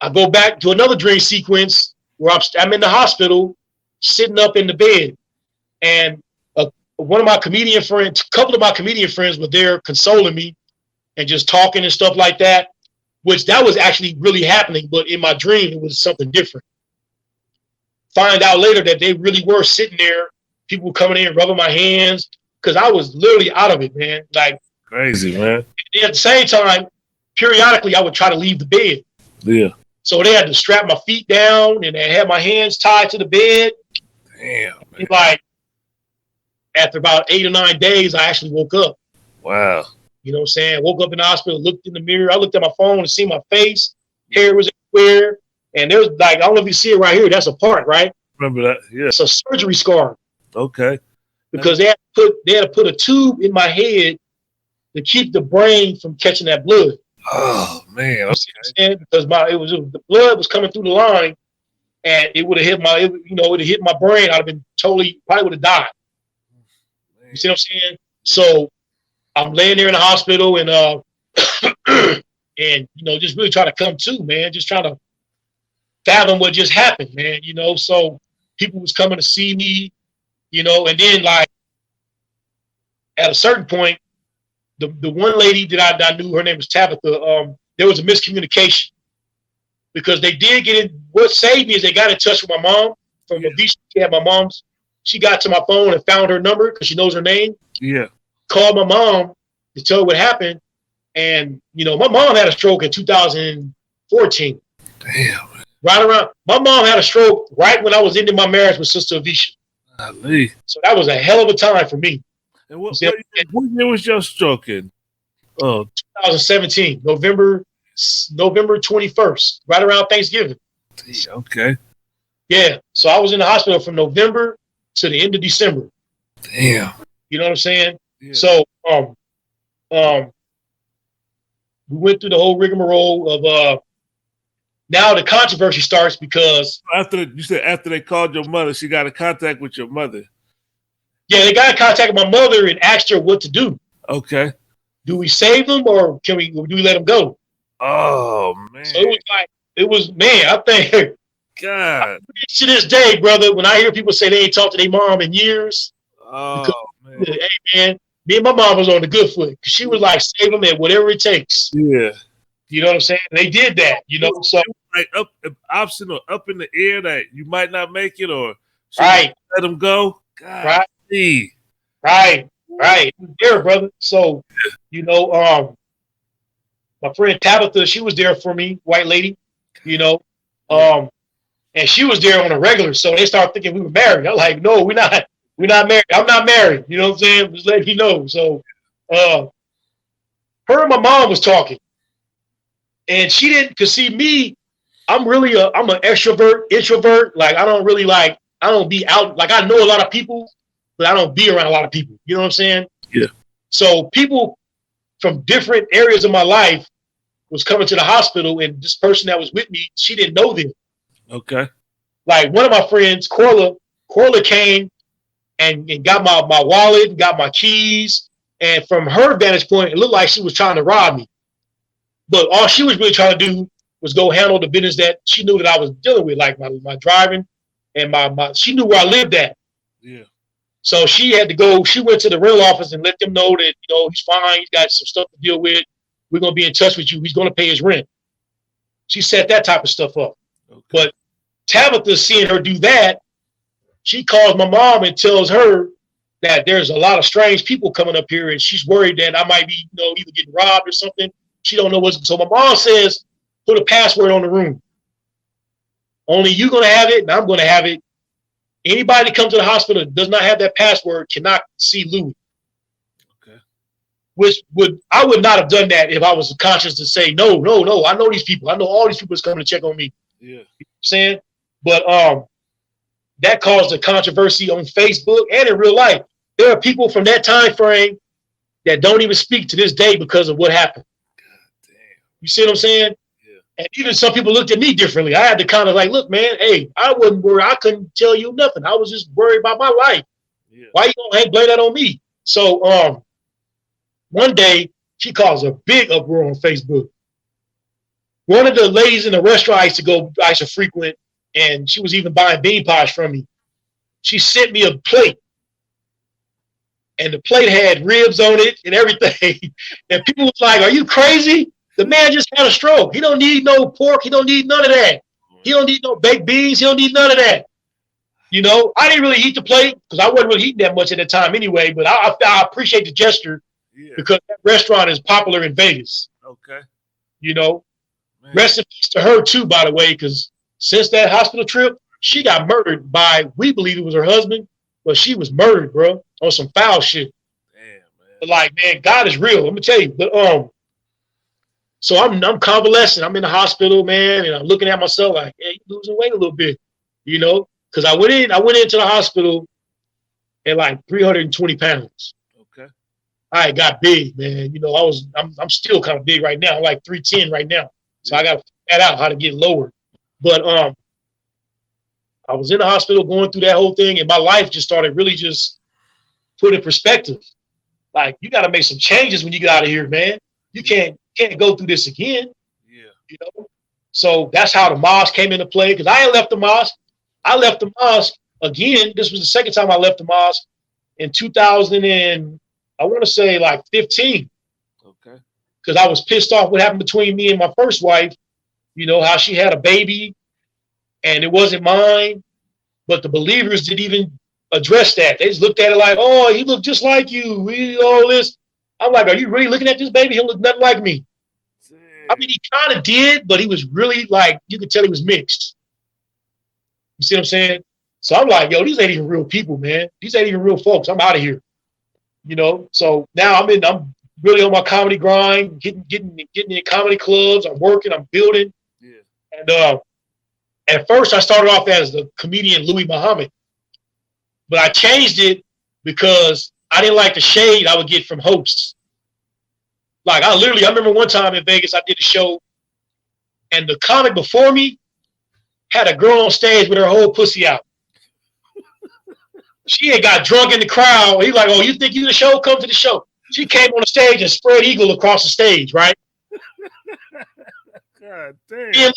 Speaker 2: I go back to another dream sequence where I'm in the hospital, sitting up in the bed, and one of my comedian friends, a couple of my comedian friends were there consoling me and just talking and stuff like that, which that was actually really happening. But in my dream, it was something different. Find out later that they really were sitting there. People were coming in, rubbing my hands, because I was literally out of it, man. Like
Speaker 1: crazy, man.
Speaker 2: And at the same time, periodically, I would try to leave the bed.
Speaker 1: Yeah.
Speaker 2: So they had to strap my feet down, and they had my hands tied to the bed.
Speaker 1: Damn. Man.
Speaker 2: Like after about 8 or 9 days, I actually woke up.
Speaker 1: Wow.
Speaker 2: You know what I'm saying? Woke up in the hospital, looked in the mirror. I looked at my phone and see my face. Hair was everywhere. And there was like, I don't know if you see it right here. That's a part, right?
Speaker 1: Remember that? Yeah.
Speaker 2: It's a surgery scar.
Speaker 1: Okay.
Speaker 2: Because they had to put a tube in my head to keep the brain from catching that blood.
Speaker 1: Oh man.
Speaker 2: Okay. Because the blood was coming through the line, and it would have hit my, it would have hit my brain. I'd have been probably would have died. Man. You see what I'm saying? So I'm laying there in the hospital, and and just really trying to come to, man, just trying to fathom what just happened, man. So people was coming to see me, and then like at a certain point, the one lady that I knew, her name was Tabitha. There was a miscommunication because they did get in. What saved me is they got in touch with my mom from Avisha. She had my mom's. She got to my phone and found her number because she knows her name.
Speaker 1: Yeah.
Speaker 2: Called my mom to tell her what happened, and my mom had a stroke in 2014.
Speaker 1: Damn.
Speaker 2: Right around, my mom had a stroke right when I was ending my marriage with Sister Avisha. So that was a hell of a time for me.
Speaker 1: And what year was your stroke in?
Speaker 2: 2017, November 21st, right around Thanksgiving.
Speaker 1: Okay.
Speaker 2: Yeah. So I was in the hospital from November to the end of December.
Speaker 1: Damn.
Speaker 2: You know what I'm saying?
Speaker 1: Yeah.
Speaker 2: So we went through the whole rigmarole of now the controversy starts because
Speaker 1: after they called your mother, she got in contact with your mother.
Speaker 2: Yeah, they got in contact with my mother and asked her what to do.
Speaker 1: Okay.
Speaker 2: Do we save them or do we let them go?
Speaker 1: Oh man.
Speaker 2: So I think
Speaker 1: God.
Speaker 2: To this day, brother, when I hear people say they ain't talked to their mom in years,
Speaker 1: man.
Speaker 2: Hey man, me and my mom was on the good foot because she was like, save them at whatever it takes.
Speaker 1: Yeah.
Speaker 2: You know what I'm saying? They did that, so
Speaker 1: like optional up in the air that you might not make it or
Speaker 2: right.
Speaker 1: Let them go. God.
Speaker 2: Right.
Speaker 1: See.
Speaker 2: Right. There, brother. So, my friend Tabitha, she was there for me, white lady, and she was there on a regular. So they started thinking we were married. I'm like, no, we're not married. I'm not married. You know what I'm saying? Just letting you know. So, her and my mom was talking, and she didn't, cause see me, I'm an extrovert, introvert. Like I don't be out. Like I know a lot of people, but I don't be around a lot of people. You know what I'm saying?
Speaker 1: Yeah.
Speaker 2: So people from different areas of my life was coming to the hospital, and this person that was with me, she didn't know them.
Speaker 1: Okay.
Speaker 2: Like one of my friends, Corla came and got my wallet, got my keys, and from her vantage point, it looked like she was trying to rob me. But all she was really trying to do was go handle the business that she knew that I was dealing with, like my driving and my she knew where I lived at.
Speaker 1: Yeah.
Speaker 2: So she had to go, she went to the rental office and let them know that, he's fine, he's got some stuff to deal with. We're going to be in touch with you. He's going to pay his rent. She set that type of stuff up. Okay. But Tabitha, seeing her do that, she calls my mom and tells her that there's a lot of strange people coming up here and she's worried that I might be, either getting robbed or something. She don't know what's, so my mom says, put a password on the room. Only you're going to have it and I'm going to have it. Anybody that comes to the hospital that does not have that password cannot see Louie.
Speaker 1: Okay.
Speaker 2: Which I would not have done that if I was conscious to say, no, I know these people. I know all these people that's coming to check on me.
Speaker 1: Yeah.
Speaker 2: You know what I'm saying? But that caused a controversy on Facebook and in real life. There are people from that time frame that don't even speak to this day because of what happened. God damn. You see what I'm saying? Yeah. And even some people looked at me differently. I had to kind of like, look, man, hey, I wasn't worried. I couldn't tell you nothing. I was just worried about my life. Yeah. Why you gonna blame that on me? So one day she caused a big uproar on Facebook. One of the ladies in the restaurant I used to frequent, and she was even buying bean pies from me. She sent me a plate. And the plate had ribs on it and everything. And people was like, are you crazy? The man just had a stroke. He don't need no pork. He don't need none of that. He don't need no baked beans. He don't need none of that. You know, I didn't really eat the plate because I wasn't really eating that much at the time anyway. But I appreciate the gesture because that restaurant is popular in Vegas. Okay. You know, man. Rest in peace to her too, by the way, because since that hospital trip, she got murdered by, we believe it was her husband, but she was murdered, bro, on some foul shit. Damn, man. But like, man, God is real. Let me tell you. But so I'm convalescent. I'm in the hospital, man, and I'm looking at myself like, hey, you're losing weight a little bit, you know, because I went into the hospital at like 320 pounds. Okay. I got big, man. You know, I'm still kind of big right now. I'm like 310 right now. So I got to figure that out how to get lower. But I was in the hospital going through that whole thing, and my life just started really just put in perspective. Like, you got to make some changes when you get out of here, man. You can't go through this again. Yeah. You know? So that's how the mosque came into play, because I ain't left the mosque. I left the mosque again. This was the second time I left the mosque in 2000 and I want to say like 15. Okay. Because I was pissed off what happened between me and my first wife. You know, how she had a baby and it wasn't mine, but the believers didn't even address that. They just looked at it like, oh, he looked just like you. All this. I'm like, are you really looking at this baby? He look nothing like me. Damn. I mean, he kind of did, but he was really like, you could tell he was mixed. You see what I'm saying? So I'm like, yo, these ain't even real people, man. These ain't even real folks. I'm out of here. You know? So now I'm really on my comedy grind, getting in comedy clubs. I'm working, I'm building. Yeah. And at first I started off as the comedian Louie Muhammad, but I changed it because I didn't like the shade I would get from hosts. Like I remember one time in Vegas, I did a show and the comic before me had a girl on stage with her whole pussy out. She had got drunk in the crowd. He's like, oh, you think you the show? Come to the show. She came on the stage and spread eagle across the stage, right? God damn.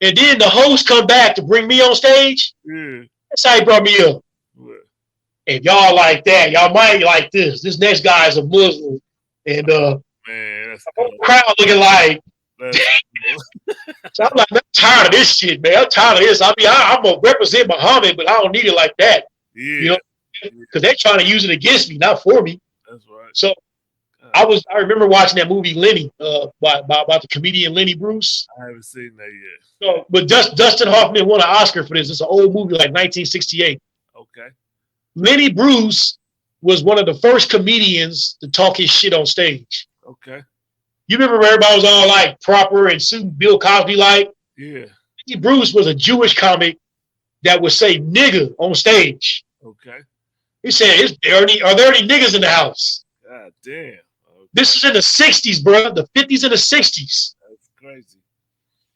Speaker 2: And then the host come back to bring me on stage. Yeah. That's how he brought me up. Yeah. And y'all like that. Y'all might like this. This next guy is a Muslim. And man, that's the whole crowd looking like. So I'm like, I'm tired of this shit, man. I'm tired of this. I mean, I'm going to represent Muhammad, but I don't need it like that. Yeah. You know, because they're trying to use it against me, not for me. That's right. So I remember watching that movie Lenny, about the comedian Louie Bruce.
Speaker 1: I haven't seen that yet.
Speaker 2: So, but Dustin Hoffman won an Oscar for this. It's an old movie, like 1968. Okay. Louie Bruce was one of the first comedians to talk his shit on stage. Okay. You remember everybody was all like proper and suiting Bill Cosby like? Yeah. Louie Bruce was a Jewish comic that would say nigga on stage. Okay. He said, are there any niggas in the house? God damn. Okay. This is in the 60s, bro. The 50s and the 60s. That's crazy.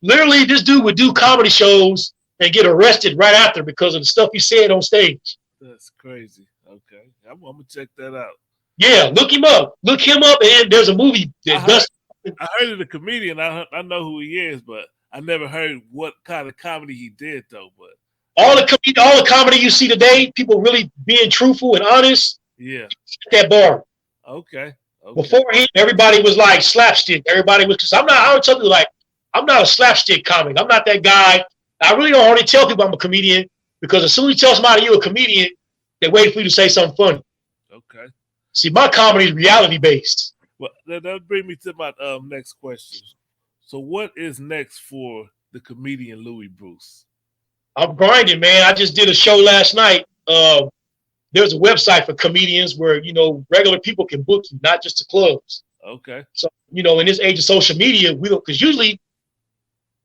Speaker 2: Literally, this dude would do comedy shows and get arrested right after because of the stuff he said on stage.
Speaker 1: That's crazy. Okay. I'm going to check that out.
Speaker 2: Yeah, look him up. Look him up, and there's a movie that
Speaker 1: I heard of the comedian. I know who he is, but I never heard what kind of comedy he did, though. But
Speaker 2: all the comedy you see today, people really being truthful and honest. Yeah. That bar. Okay. Beforehand, everybody was like slapstick. Everybody was, because I would tell you, like, I'm not a slapstick comic. I'm not that guy. I really don't already tell people I'm a comedian, because as soon as you tell somebody you're a comedian, they wait for you to say something funny. Okay. See, my comedy is reality based.
Speaker 1: Well, that brings me to my next question. So what is next for the comedian Louie Bruce?
Speaker 2: I'm grinding, man. I just did a show last night. There's a website for comedians where, you know, regular people can book you, not just the clubs. Okay. So, you know, in this age of social media, we don't, because usually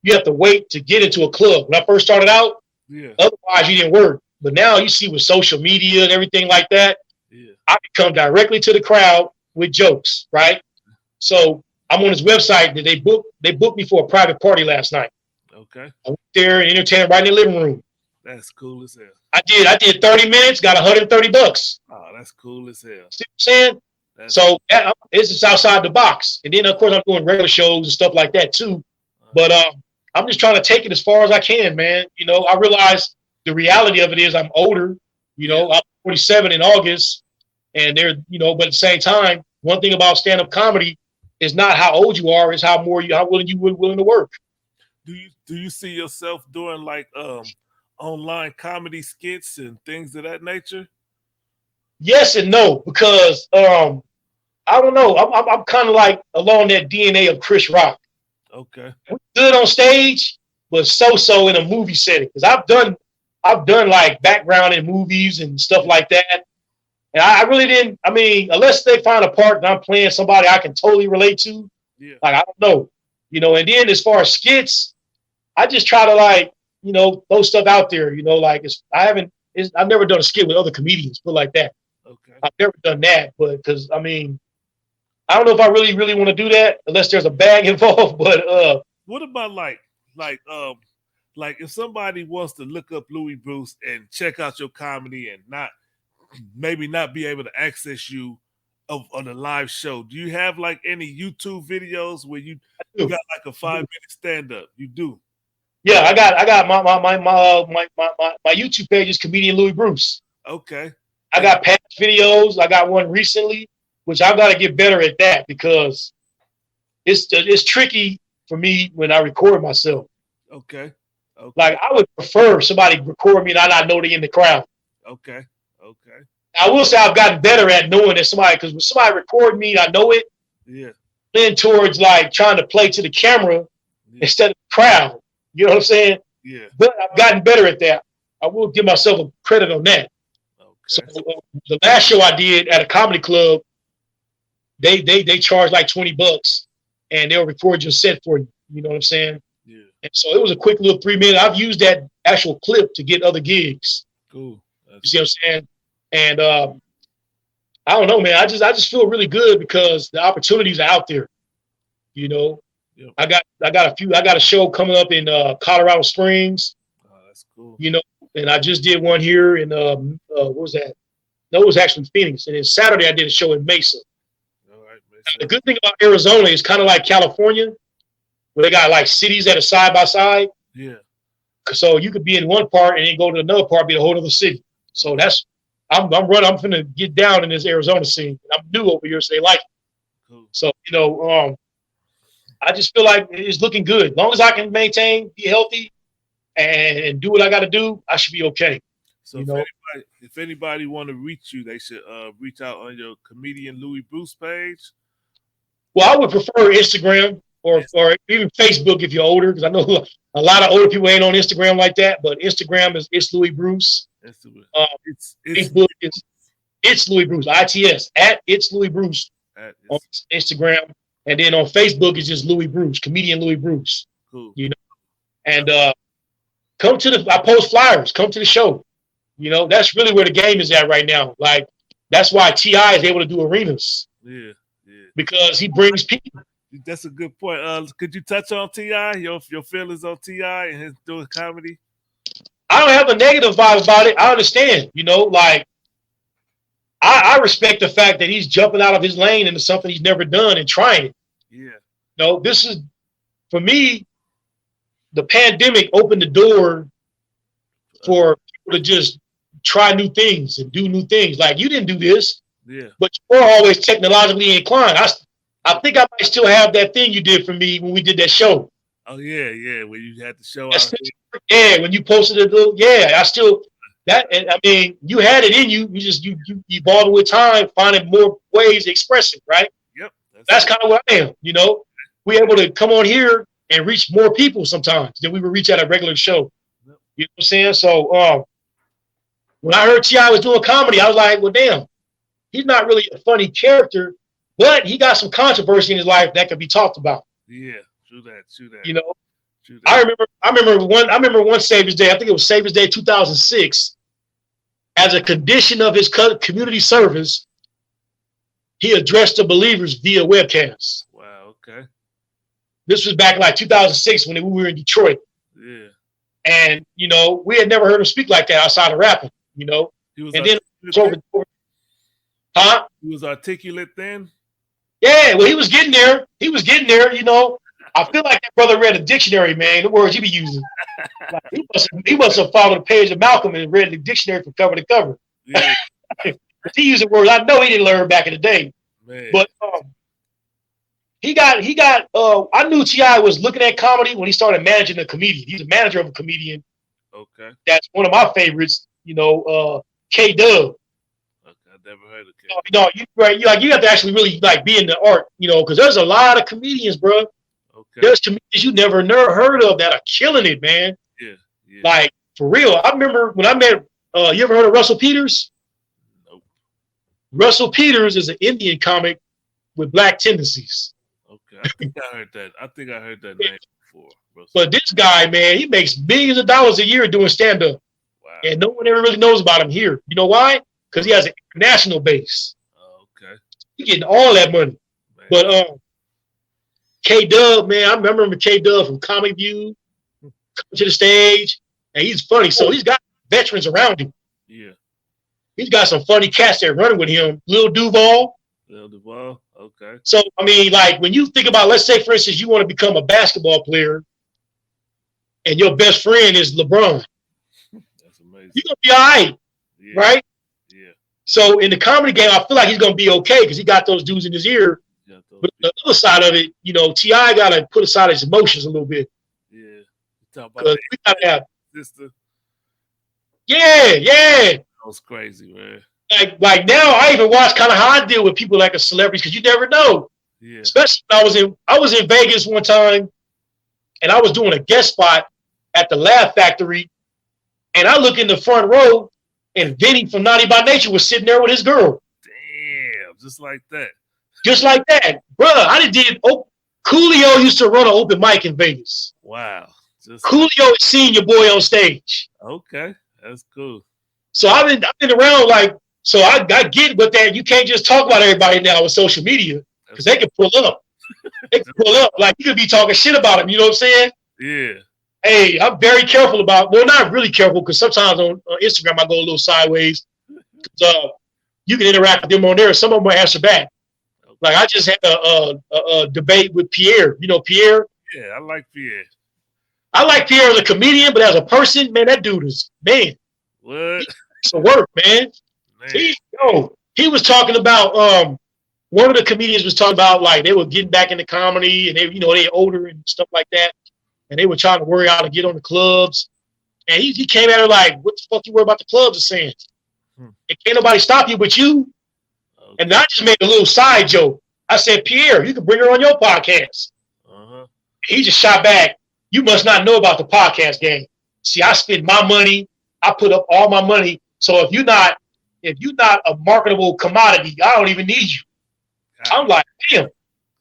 Speaker 2: you have to wait to get into a club. When I first started out,
Speaker 1: Yeah.
Speaker 2: Otherwise, you didn't work. But now you see with social media and everything like that, I can come directly to the crowd with jokes, right? So I'm on his website that they booked me for a private party last night.
Speaker 1: Okay.
Speaker 2: I went there and entertained right in the living room.
Speaker 1: That's cool as hell.
Speaker 2: I did 30 minutes, got $130.
Speaker 1: Oh, that's cool as hell.
Speaker 2: See what I'm saying? So it's just outside the box. And then of course I'm doing regular shows and stuff like that too. But I'm just trying to take it as far as I can, man. You know, I realize the reality of it is I'm older. You know, I'm 47 in August, and but at the same time, one thing about stand-up comedy is not how old you are, is how willing to work.
Speaker 1: Do you see yourself doing like online comedy skits and things of that nature?
Speaker 2: Yes and no, because I don't know. I'm kind of like along that DNA of Chris Rock.
Speaker 1: Okay.
Speaker 2: Good on stage, but so in a movie setting. Because I've done like background in movies and stuff like that. And I really didn't, I mean, unless they find a part that I'm playing somebody I can totally relate to, like, I don't know. You know, and then as far as skits, I just try to like, throw stuff out there, like I've never done a skit with other comedians, put like that.
Speaker 1: Okay.
Speaker 2: I've never done that, but because I mean, I don't know if I really want to do that unless there's a bag involved. But
Speaker 1: what about like if somebody wants to look up Louie Bruce and check out your comedy and maybe not be able to access you on a live show, do you have like any YouTube videos where you got like a 5-minute stand-up? You do?
Speaker 2: Yeah, I got my YouTube page is Comedian Louie Bruce.
Speaker 1: Okay.
Speaker 2: I got past videos. I got one recently, which I've got to get better at that because it's tricky for me when I record myself.
Speaker 1: Okay.
Speaker 2: Like I would prefer somebody record me and I not know they're in the crowd.
Speaker 1: Okay.
Speaker 2: I will say I've gotten better at knowing that somebody, because when somebody record me, I know it.
Speaker 1: Yeah.
Speaker 2: Then towards like trying to play to the camera instead of the crowd. You know what I'm saying?
Speaker 1: Yeah.
Speaker 2: But I've gotten better at that. I will give myself a credit on that.
Speaker 1: Okay.
Speaker 2: So the last show I did at a comedy club, they charge like $20 and they'll record your set for you. You know what I'm saying?
Speaker 1: Yeah.
Speaker 2: And so it was a quick little 3-minute. I've used that actual clip to get other gigs.
Speaker 1: Cool.
Speaker 2: You see what I'm saying? And I don't know, man. I just feel really good because the opportunities are out there. You know, I got a show coming up in Colorado Springs.
Speaker 1: Oh, that's cool.
Speaker 2: You know, and I just did one here in what was that? No, it was actually Phoenix. And then Saturday I did a show in Mesa.
Speaker 1: All right, Mesa.
Speaker 2: Now, the good thing about Arizona is kind of like California, where they got like cities that are side by side.
Speaker 1: Yeah.
Speaker 2: So you could be in one part and then go to another part, be a whole other city. So that's I'm finna get down in this Arizona scene. I'm new over here, so they like it.
Speaker 1: Cool.
Speaker 2: So, I just feel like it's looking good. As long as I can maintain, be healthy, and do what I got to do, I should be okay.
Speaker 1: So if anybody want to reach you, they should reach out on your Comedian Louie Bruce page.
Speaker 2: Well, I would prefer Instagram or even Facebook if you're older, because I know a lot of older people ain't on Instagram like that. But Instagram is It's Louie Bruce. Facebook is It's Louie Bruce, ITS, at It's Louie Bruce on Instagram. And then on Facebook is just Louie Bruce, Comedian Louie Bruce.
Speaker 1: Cool.
Speaker 2: You know, and I post flyers, come to the show. You know, that's really where the game is at right now. Like, that's why T.I. is able to do arenas.
Speaker 1: Yeah.
Speaker 2: Because he brings people.
Speaker 1: That's a good point. Could you touch on T.I., your feelings on T.I. and his doing comedy?
Speaker 2: I don't have a negative vibe about it. I understand, like I respect the fact that he's jumping out of his lane into something he's never done and trying it.
Speaker 1: Yeah.
Speaker 2: This is, for me, the pandemic opened the door for people to just try new things and do new things. Like, you didn't do this, but you were always technologically inclined. I think I might still have that thing you did for me when we did that show.
Speaker 1: Oh, yeah, when you had the show out.
Speaker 2: Yeah, when you posted it, I still, and I mean, you had it in you. You just, you evolved with time, finding more ways to express it, right?
Speaker 1: Yep.
Speaker 2: That's kind of what I am, We're able to come on here and reach more people sometimes than we would reach at a regular show. Yep. You know what I'm saying? So when I heard T.I. was doing comedy, I was like, well, damn, he's not really a funny character, but he got some controversy in his life that could be talked about.
Speaker 1: Yeah, true that.
Speaker 2: I remember one Savior's Day. I think it was Savior's Day 2006. As a condition of his community service, he addressed the believers via webcast.
Speaker 1: Wow. Okay.
Speaker 2: This was back in like 2006 when we were in Detroit.
Speaker 1: Yeah.
Speaker 2: And we had never heard him speak like that outside of rapping.
Speaker 1: He was He was articulate then.
Speaker 2: Yeah, well, he was getting there. I feel like that brother read a dictionary, man. The words he be using. Like, he must have followed a page of Malcolm and read the dictionary from cover to cover.
Speaker 1: Yeah.
Speaker 2: He using words I know he didn't learn back in the day.
Speaker 1: Man.
Speaker 2: But he got. I knew T.I. was looking at comedy when he started managing a comedian. He's a manager of a comedian.
Speaker 1: Okay.
Speaker 2: That's one of my favorites. K-Dub.
Speaker 1: I've never heard of K.
Speaker 2: No, you have to actually really like be in the art, because there's a lot of comedians, bro.
Speaker 1: Okay.
Speaker 2: There's comedians you never heard of that are killing it, man.
Speaker 1: Yeah.
Speaker 2: Like for real. I remember when I met. You ever heard of Russell Peters?
Speaker 1: Nope.
Speaker 2: Russell Peters is an Indian comic with black tendencies.
Speaker 1: Okay, I think I heard that name before. Russell.
Speaker 2: But this guy, man, he makes millions of dollars a year doing stand-up.
Speaker 1: Wow. And
Speaker 2: no one ever really knows about him here. You know why? Because he has an international base.
Speaker 1: Oh, okay.
Speaker 2: He's getting all that money. Man. But K-Dub, man, I remember him K-Dub from Comic View, coming to the stage, and he's funny. So he's got veterans around him.
Speaker 1: Yeah.
Speaker 2: He's got some funny cats that running with him. Lil Duval.
Speaker 1: Okay.
Speaker 2: So, I mean, like, when you think about, let's say, for instance, you want to become a basketball player, and your best friend is LeBron.
Speaker 1: That's amazing. You're
Speaker 2: going to be all right, right?
Speaker 1: Yeah.
Speaker 2: So, in the comedy game, I feel like he's going to be okay because he got those dudes in his ear. But the other side of it, T.I. got to put aside his emotions a little bit.
Speaker 1: Yeah. Talk about
Speaker 2: we got to have
Speaker 1: sister.
Speaker 2: Yeah.
Speaker 1: That was crazy, man.
Speaker 2: Like now, I even watch kind of how I deal with people like a celebrity because you never know.
Speaker 1: Yeah.
Speaker 2: Especially when I was in Vegas one time, and I was doing a guest spot at the Laugh Factory, and I look in the front row, and Vinny from Naughty by Nature was sitting there with his girl.
Speaker 1: Damn, just like that.
Speaker 2: Just like that, bro. Coolio used to run an open mic in Vegas.
Speaker 1: Wow.
Speaker 2: Coolio is seeing your boy on stage.
Speaker 1: Okay, that's cool.
Speaker 2: So I've been around so I get with that. You can't just talk about everybody now with social media because they can pull up. Like you could be talking shit about them. You know what I'm saying?
Speaker 1: Yeah.
Speaker 2: Hey, I'm very careful about. Well, not really careful because sometimes on Instagram I go a little sideways. You can interact with them on there. Some of them will answer back. Okay. Like I just had a debate with Pierre. You know Pierre?
Speaker 1: Yeah, I like Pierre.
Speaker 2: I like Pierre as a comedian, but as a person, man, that dude is man.
Speaker 1: What?
Speaker 2: It's a work, man. He was talking about one of the comedians was talking about like they were getting back into comedy and they're older and stuff like that, and they were trying to worry how to get on the clubs. And he came at her like, "What the fuck you worry about the clubs are saying? And can't nobody stop you but you." Okay. And I just made a little side joke. I said, "Pierre, you can bring her on your podcast."
Speaker 1: Uh-huh.
Speaker 2: He just shot back, "You must not know about the podcast game. See, I spend my money. I put up all my money. So if you're not a marketable commodity, I don't even need you." God. I'm like, damn.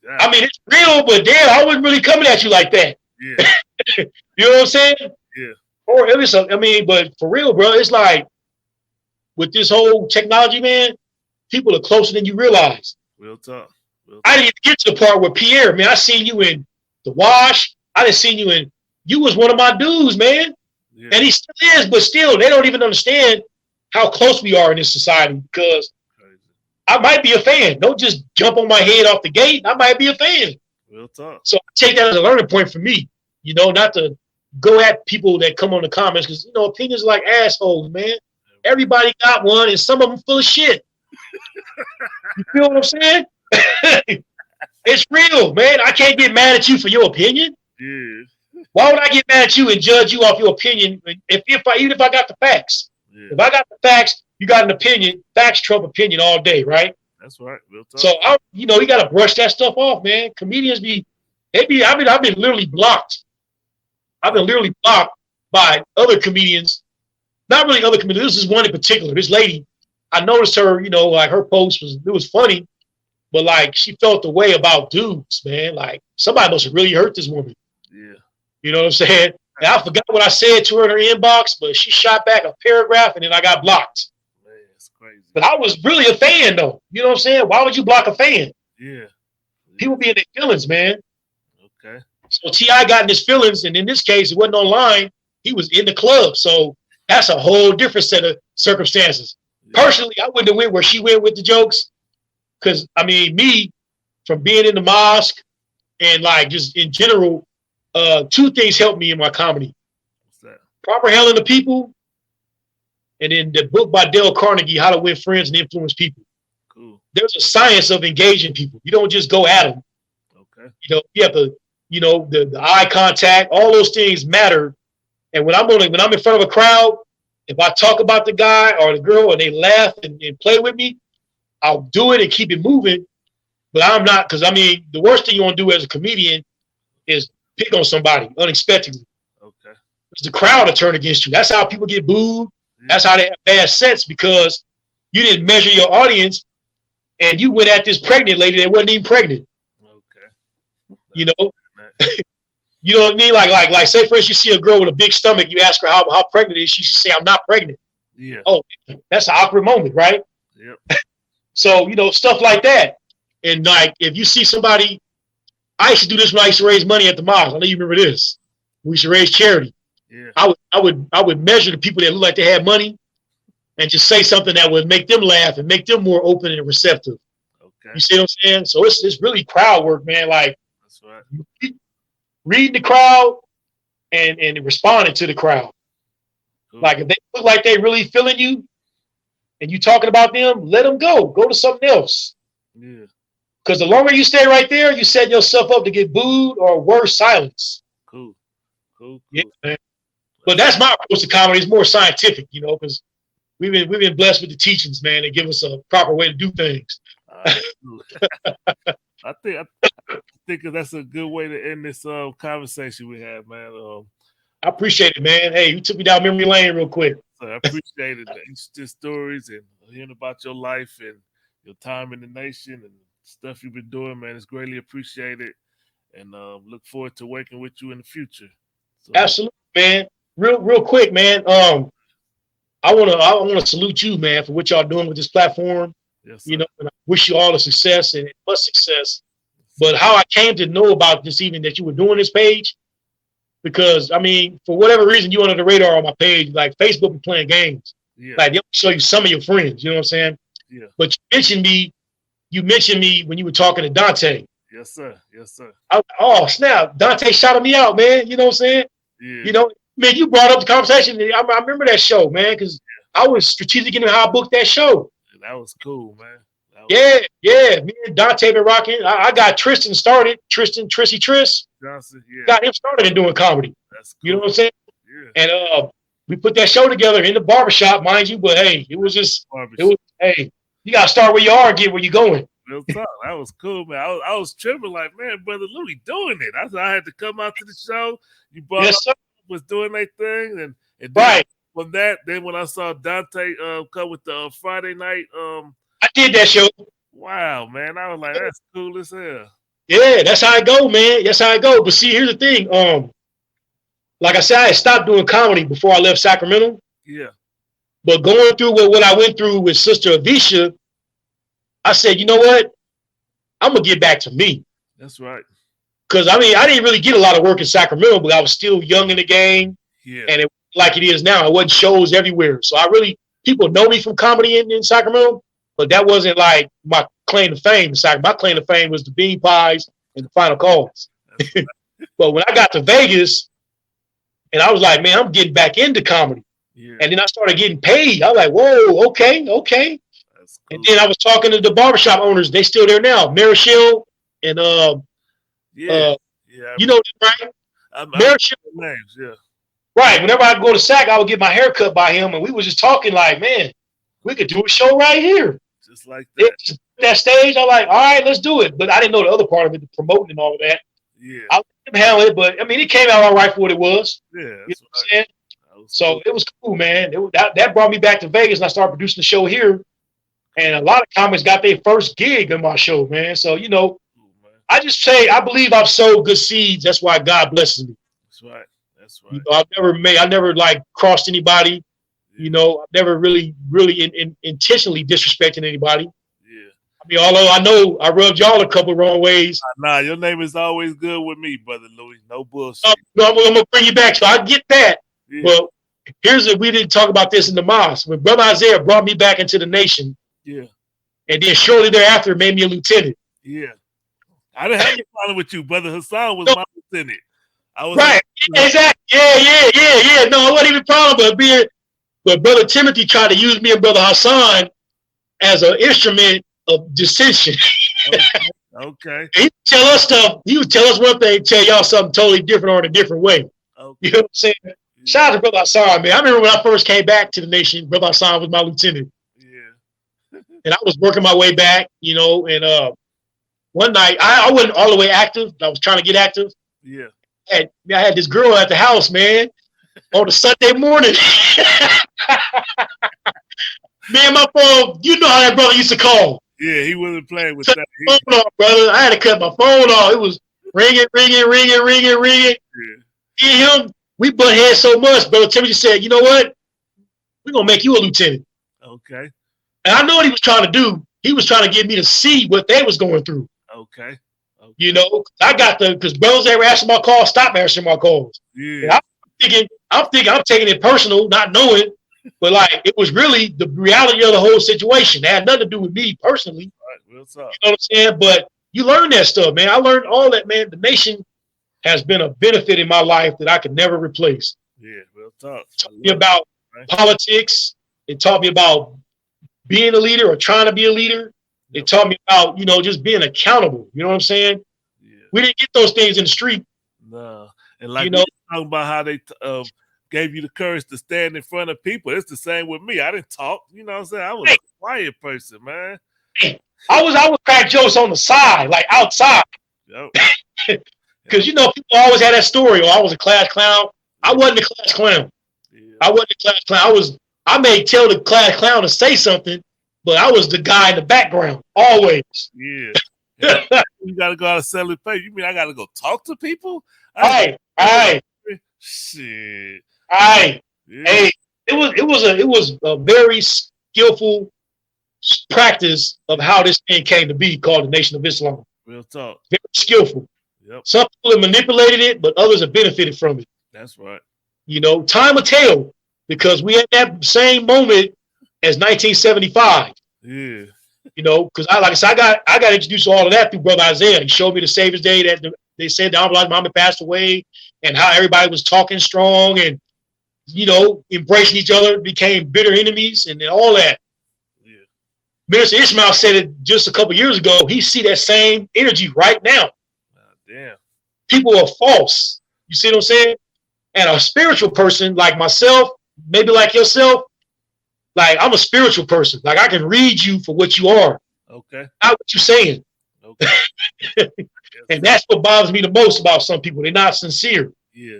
Speaker 2: God. I mean, it's real, but damn, I wasn't really coming at you like that.
Speaker 1: Yeah.
Speaker 2: You know what I'm saying?
Speaker 1: Yeah.
Speaker 2: Or but for real, bro, it's like with this whole technology, man, people are closer than you realize.
Speaker 1: Real talk.
Speaker 2: I didn't even get to the part where Pierre, man, I seen you in The Wash. I didn't seen you in. You was one of my dudes, man. Yeah. And he still is, but still, they don't even understand how close we are in this society because I might be a fan. Don't just jump on my head off the gate. I might be a fan.
Speaker 1: Real talk.
Speaker 2: So I take that as a learning point for me, not to go at people that come on the comments because, opinions are like assholes, man. Everybody got one and some of them full of shit. You feel what I'm saying? It's real, man. I can't get mad at you for your opinion.
Speaker 1: Yeah.
Speaker 2: Why would I get mad at you and judge you off your opinion even if I got the facts? Yeah. If I got the facts, you got an opinion. Facts trump opinion all day, right?
Speaker 1: That's right. Real talk.
Speaker 2: So you got to brush that stuff off, man. Comedians I've been literally blocked. I've been literally blocked by other comedians. Not really other comedians. This is one in particular. This lady, I noticed her. Like her post was funny, but like she felt the way about dudes, man. Like somebody must have really hurt this woman.
Speaker 1: Yeah.
Speaker 2: You know what I'm saying? And I forgot what I said to her in her inbox, but she shot back a paragraph and then I got blocked.
Speaker 1: Man, it's crazy.
Speaker 2: But I was really a fan though. You know what I'm saying? Why would you block a fan?
Speaker 1: Yeah.
Speaker 2: People be in their feelings, man.
Speaker 1: Okay.
Speaker 2: So T.I. got in his feelings, and in this case, it wasn't online. He was in the club. So that's a whole different set of circumstances. Yeah. Personally, I wouldn't have went where she went with the jokes. Because, I mean, me, from being in the mosque and like just in general, two things helped me in my comedy.
Speaker 1: What's that? Proper
Speaker 2: Handling the people, and then the book by Dale Carnegie, How to Win Friends and Influence People.
Speaker 1: Cool.
Speaker 2: There's a science of engaging people. You don't just go at them.
Speaker 1: Okay.
Speaker 2: You know, you have to, you know, the eye contact, all those things matter. And when I'm in front of a crowd, if I talk about the guy or the girl and they laugh and play with me, I'll do it and keep it moving. But I'm not, because I mean, the worst thing you want to do as a comedian is pick on somebody unexpectedly.
Speaker 1: Okay.
Speaker 2: It's the crowd to turn against you. That's how people get booed. Yeah. That's how they have bad sets, because you didn't measure your audience and you went at this pregnant lady that wasn't even pregnant.
Speaker 1: Okay.
Speaker 2: You know? You know what I mean? Like say for instance, you see a girl with a big stomach, you ask her how pregnant is she, say, I'm not pregnant.
Speaker 1: Yeah.
Speaker 2: Oh, that's an awkward moment, right?
Speaker 1: Yep.
Speaker 2: So, you know, stuff like that. And like, if you see somebody, I used to do this when I used to raise money at the mosque. I know you remember this. We used to raise charity.
Speaker 1: Yeah.
Speaker 2: I would measure the people that look like they had money and just say something that would make them laugh and make them more open and receptive.
Speaker 1: Okay.
Speaker 2: You see what I'm saying? So it's really crowd work, man. Like,
Speaker 1: that's right.
Speaker 2: Reading the crowd and responding to the crowd. Cool. Like if they look like they really feeling you and you talking about them, let them go. Go to something else.
Speaker 1: Yeah.
Speaker 2: Because the longer you stay right there, you set yourself up to get booed or worse, silence.
Speaker 1: Cool.
Speaker 2: Yeah, man. But that's my approach to comedy. It's more scientific, you know, because we've been blessed with the teachings, man. They give us a proper way to do things.
Speaker 1: I think that's a good way to end this conversation we had, man.
Speaker 2: I appreciate it, man. Hey, you took me down memory lane real quick.
Speaker 1: So I appreciate it. Interesting stories and hearing about your life and your time in the nation and stuff you've been doing, man. It's greatly appreciated, and look forward to working with you in the future. So.
Speaker 2: Absolutely, man. Real quick, man. I wanna salute you, man, for what y'all doing with this platform.
Speaker 1: Yes, sir.
Speaker 2: You know, and I wish you all the success and much success. But how I came to know about this evening that you were doing this page, because I mean, for whatever reason, you under the radar on my page, like Facebook be playing games.
Speaker 1: Yeah.
Speaker 2: Like they'll show you some of your friends, you know what I'm saying?
Speaker 1: Yeah.
Speaker 2: But you mentioned me when you were talking to Dante.
Speaker 1: Yes, sir. Yes, sir.
Speaker 2: Oh, snap. Dante shouted me out, man. You know what I'm saying?
Speaker 1: Yeah.
Speaker 2: You know, man, you brought up the conversation. I remember that show, man, because I was strategic in how I booked that show.
Speaker 1: That was cool, man.
Speaker 2: Yeah. Me and Dante been rocking. I got Tristan started. Triss
Speaker 1: Johnson, yeah.
Speaker 2: Got him started in doing comedy.
Speaker 1: That's cool.
Speaker 2: You know what I'm saying?
Speaker 1: Yeah.
Speaker 2: And we put that show together in the barbershop, mind you. But hey, hey, you gotta start where you are and get where you're going.
Speaker 1: Real talk. That was cool, man. I was tripping like, man, Brother Louie doing it. I had to come out to the show. You brought up, was doing their thing, and
Speaker 2: right.
Speaker 1: From that, then when I saw Dante come with the Friday night,
Speaker 2: I did that show.
Speaker 1: Wow, man, I was like, that's cool as hell.
Speaker 2: Yeah, that's how I go, man. That's how I go. But see, here's the thing. Like I said, I had stopped doing comedy before I left Sacramento.
Speaker 1: Yeah. But
Speaker 2: going through what I went through with Sister Avisha, I said, you know what? I'm gonna get back to me.
Speaker 1: That's right.
Speaker 2: Because I mean, I didn't really get a lot of work in Sacramento, but I was still young in the game.
Speaker 1: Yeah.
Speaker 2: And it like it is now. It wasn't shows everywhere. So people know me from comedy in Sacramento, but that wasn't like my claim to fame. My claim to fame was the bean pies and the final calls. Right. But when I got to Vegas and I was like, man, I'm getting back into comedy.
Speaker 1: Yeah.
Speaker 2: And then I started getting paid. I was like, whoa, okay. That's cool. And then I was talking to the barbershop owners. They still there now. Marichelle and you know them, right? Marichelle
Speaker 1: names, yeah.
Speaker 2: Right. Whenever I go to SAC, I would get my hair cut by him, and we was just talking like, man, we could do a show right here.
Speaker 1: Just like that.
Speaker 2: That stage, I'm like, all right, let's do it. But I didn't know the other part of it, the promoting and all of that.
Speaker 1: Yeah.
Speaker 2: I let him handle it, but I mean, it came out all right for what it was.
Speaker 1: Yeah.
Speaker 2: You know what I'm saying? So it was cool, man. That brought me back to Vegas, and I started producing the show here. And a lot of comics got their first gig in my show, man. So, you know, I just say, I believe I've sowed good seeds. That's why God blesses me.
Speaker 1: That's That's right. That's right.
Speaker 2: You know, I never like crossed anybody. Yeah. You know, I've never really intentionally disrespecting anybody.
Speaker 1: Yeah.
Speaker 2: I mean, although I know I rubbed y'all a couple wrong ways.
Speaker 1: Nah, your name is always good with me, Brother Louie. No bullshit.
Speaker 2: I'm gonna bring you back, so I get that. Yeah. But we didn't talk about this in the mosque. When Brother Isaiah brought me back into the nation,
Speaker 1: yeah,
Speaker 2: and then shortly thereafter made me a lieutenant.
Speaker 1: Yeah, I didn't have any problem with you. Brother Hassan was my lieutenant. I was
Speaker 2: right, exactly. Yeah. No, it wasn't even a problem, but Brother Timothy tried to use me and Brother Hassan as an instrument of dissension.
Speaker 1: Okay.
Speaker 2: He would tell us stuff. He would tell us one thing, tell y'all something totally different or in a different way. Okay. You know what I'm saying? Yeah. Shout out to Brother Hassan, man. I remember when I first came back to the nation, Brother Hassan was my lieutenant.
Speaker 1: Yeah.
Speaker 2: And I was working my way back, you know, and one night, I wasn't all the way active. I was trying to get active.
Speaker 1: Yeah.
Speaker 2: I had this girl at the house, man, on a Sunday morning. Man, my phone, you know how that brother used to call.
Speaker 1: Yeah, he wasn't playing with
Speaker 2: that. Phone off, brother. I had to cut my phone off. It was ringing.
Speaker 1: Yeah.
Speaker 2: And him, we butt heads so much, Brother Timothy said, you know what? We're going to make you a lieutenant.
Speaker 1: Okay.
Speaker 2: And I know what he was trying to do. He was trying to get me to see what they was going through.
Speaker 1: Okay.
Speaker 2: You know, I got because brothers ever answer my calls, stop answering my calls.
Speaker 1: Yeah.
Speaker 2: I'm taking it personal, not knowing, but like it was really the reality of the whole situation. It had nothing to do with me personally.
Speaker 1: Right, what's up?
Speaker 2: You know what I'm saying? But you learn that stuff, man. I learned all that, man. The nation has been a benefit in my life that I could never replace.
Speaker 1: Yeah, real talk.
Speaker 2: It taught me about politics. It taught me about being a leader or trying to be a leader. It taught me about, you know, just being accountable. You know what I'm saying? Yeah. We didn't get those things in the street.
Speaker 1: No. And like, you know, talking about how they gave you the courage to stand in front of people. It's the same with me. I didn't talk. You know what I'm saying? I was a quiet person, man.
Speaker 2: I would crack jokes on the side, like outside.
Speaker 1: Yep.
Speaker 2: Because, you know, people always had that story. I was a class clown. I wasn't a class clown. Yeah. I wasn't a class clown. I may tell the class clown to say something, but I was the guy in the background, always.
Speaker 1: Yeah. You got to go out and sell it. You mean I got to go talk to people?
Speaker 2: All right.
Speaker 1: Shit.
Speaker 2: All right. Yeah. Hey, it was a very skillful practice of how this thing came to be called the Nation of Islam.
Speaker 1: Real talk.
Speaker 2: Very skillful.
Speaker 1: Yep.
Speaker 2: Some people have manipulated it, but others have benefited from it.
Speaker 1: That's right.
Speaker 2: You know, time will tell because we had that same moment as 1975.
Speaker 1: Yeah.
Speaker 2: You know, because I got introduced to all of that through Brother Isaiah. He showed me the Savior's Day that they said the Honorable Muhammad passed away and how everybody was talking strong and, you know, embracing each other, became bitter enemies and all that.
Speaker 1: Yeah.
Speaker 2: Minister Ishmael said it just a couple years ago. He see that same energy right now.
Speaker 1: Damn.
Speaker 2: People are false. You see what I'm saying? And a spiritual person like myself, maybe like yourself, like I'm a spiritual person. Like I can read you for what you are.
Speaker 1: Okay.
Speaker 2: Not what you're saying.
Speaker 1: Okay.
Speaker 2: And that's what bothers me the most about some people. They're not sincere.
Speaker 1: Yeah.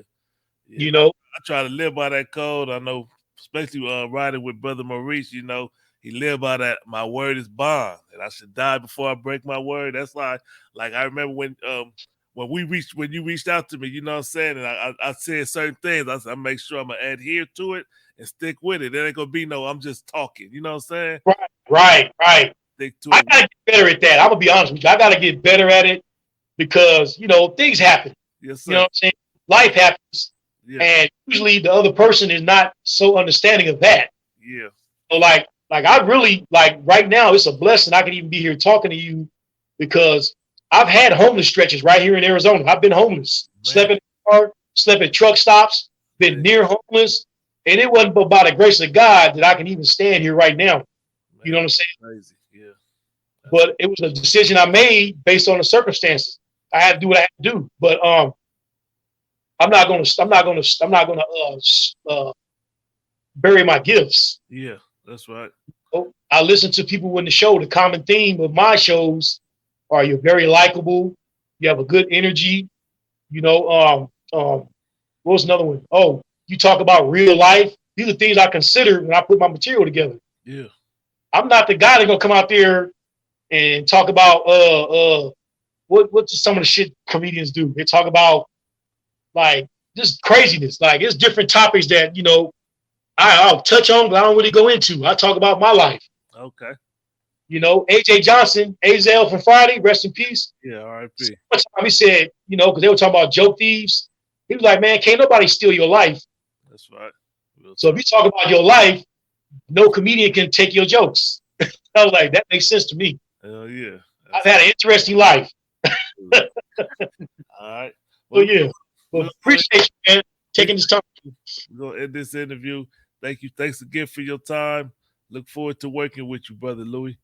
Speaker 2: You know?
Speaker 1: I try to live by that code. I know, especially riding with Brother Maurice, you know, he lived by that. My word is bond. And I should die before I break my word. That's why, like, I remember when you reached out to me, you know what I'm saying? And I said certain things. I said, I make sure I'm going to adhere to it and stick with it. There ain't going to be no, I'm just talking. You know what I'm saying?
Speaker 2: Right.
Speaker 1: Stick to
Speaker 2: I
Speaker 1: it.
Speaker 2: got to get better at that. I'm going to be honest with you. I got to get better at it because, you know, things happen.
Speaker 1: Yes, sir.
Speaker 2: You know what I'm saying? Life happens. Yeah. And usually the other person is not so understanding of that.
Speaker 1: Yeah.
Speaker 2: So like I really, like right now, it's a blessing I can even be here talking to you because I've had homeless stretches right here in Arizona. I've been homeless, slept in the car, slept at truck stops, been near homeless. And it wasn't but by the grace of God that I can even stand here right now. You know what I'm saying?
Speaker 1: Crazy. Yeah.
Speaker 2: But it was a decision I made based on the circumstances. I had to do what I had to do. But I'm not gonna bury my gifts.
Speaker 1: Yeah, that's right.
Speaker 2: I listen to people in the show. The common theme of my shows are you're very likable, you have a good energy, you know, what was another one? Oh, you talk about real life. These are things I consider when I put my material together.
Speaker 1: Yeah.
Speaker 2: I'm not the guy that's gonna come out there and talk about what's some of the shit comedians do. They talk about like just craziness. Like it's different topics that, you know, I'll touch on, but I don't really go into. I talk about my life.
Speaker 1: Okay.
Speaker 2: You know, AJ Johnson, Azel from Friday, rest in peace.
Speaker 1: Yeah, R.I.P.
Speaker 2: He said, you know, because they were talking about joke thieves. He was like, man, can't nobody steal your life.
Speaker 1: That's right.
Speaker 2: So if you talk about your life, no comedian can take your jokes. I was like, that makes sense to me.
Speaker 1: Hell yeah.
Speaker 2: I've had an interesting life.
Speaker 1: All right.
Speaker 2: Well, yeah. Well, appreciate you, man, taking this time.
Speaker 1: We're gonna end this interview. Thank you. Thanks again for your time. Look forward to working with you, brother Louie.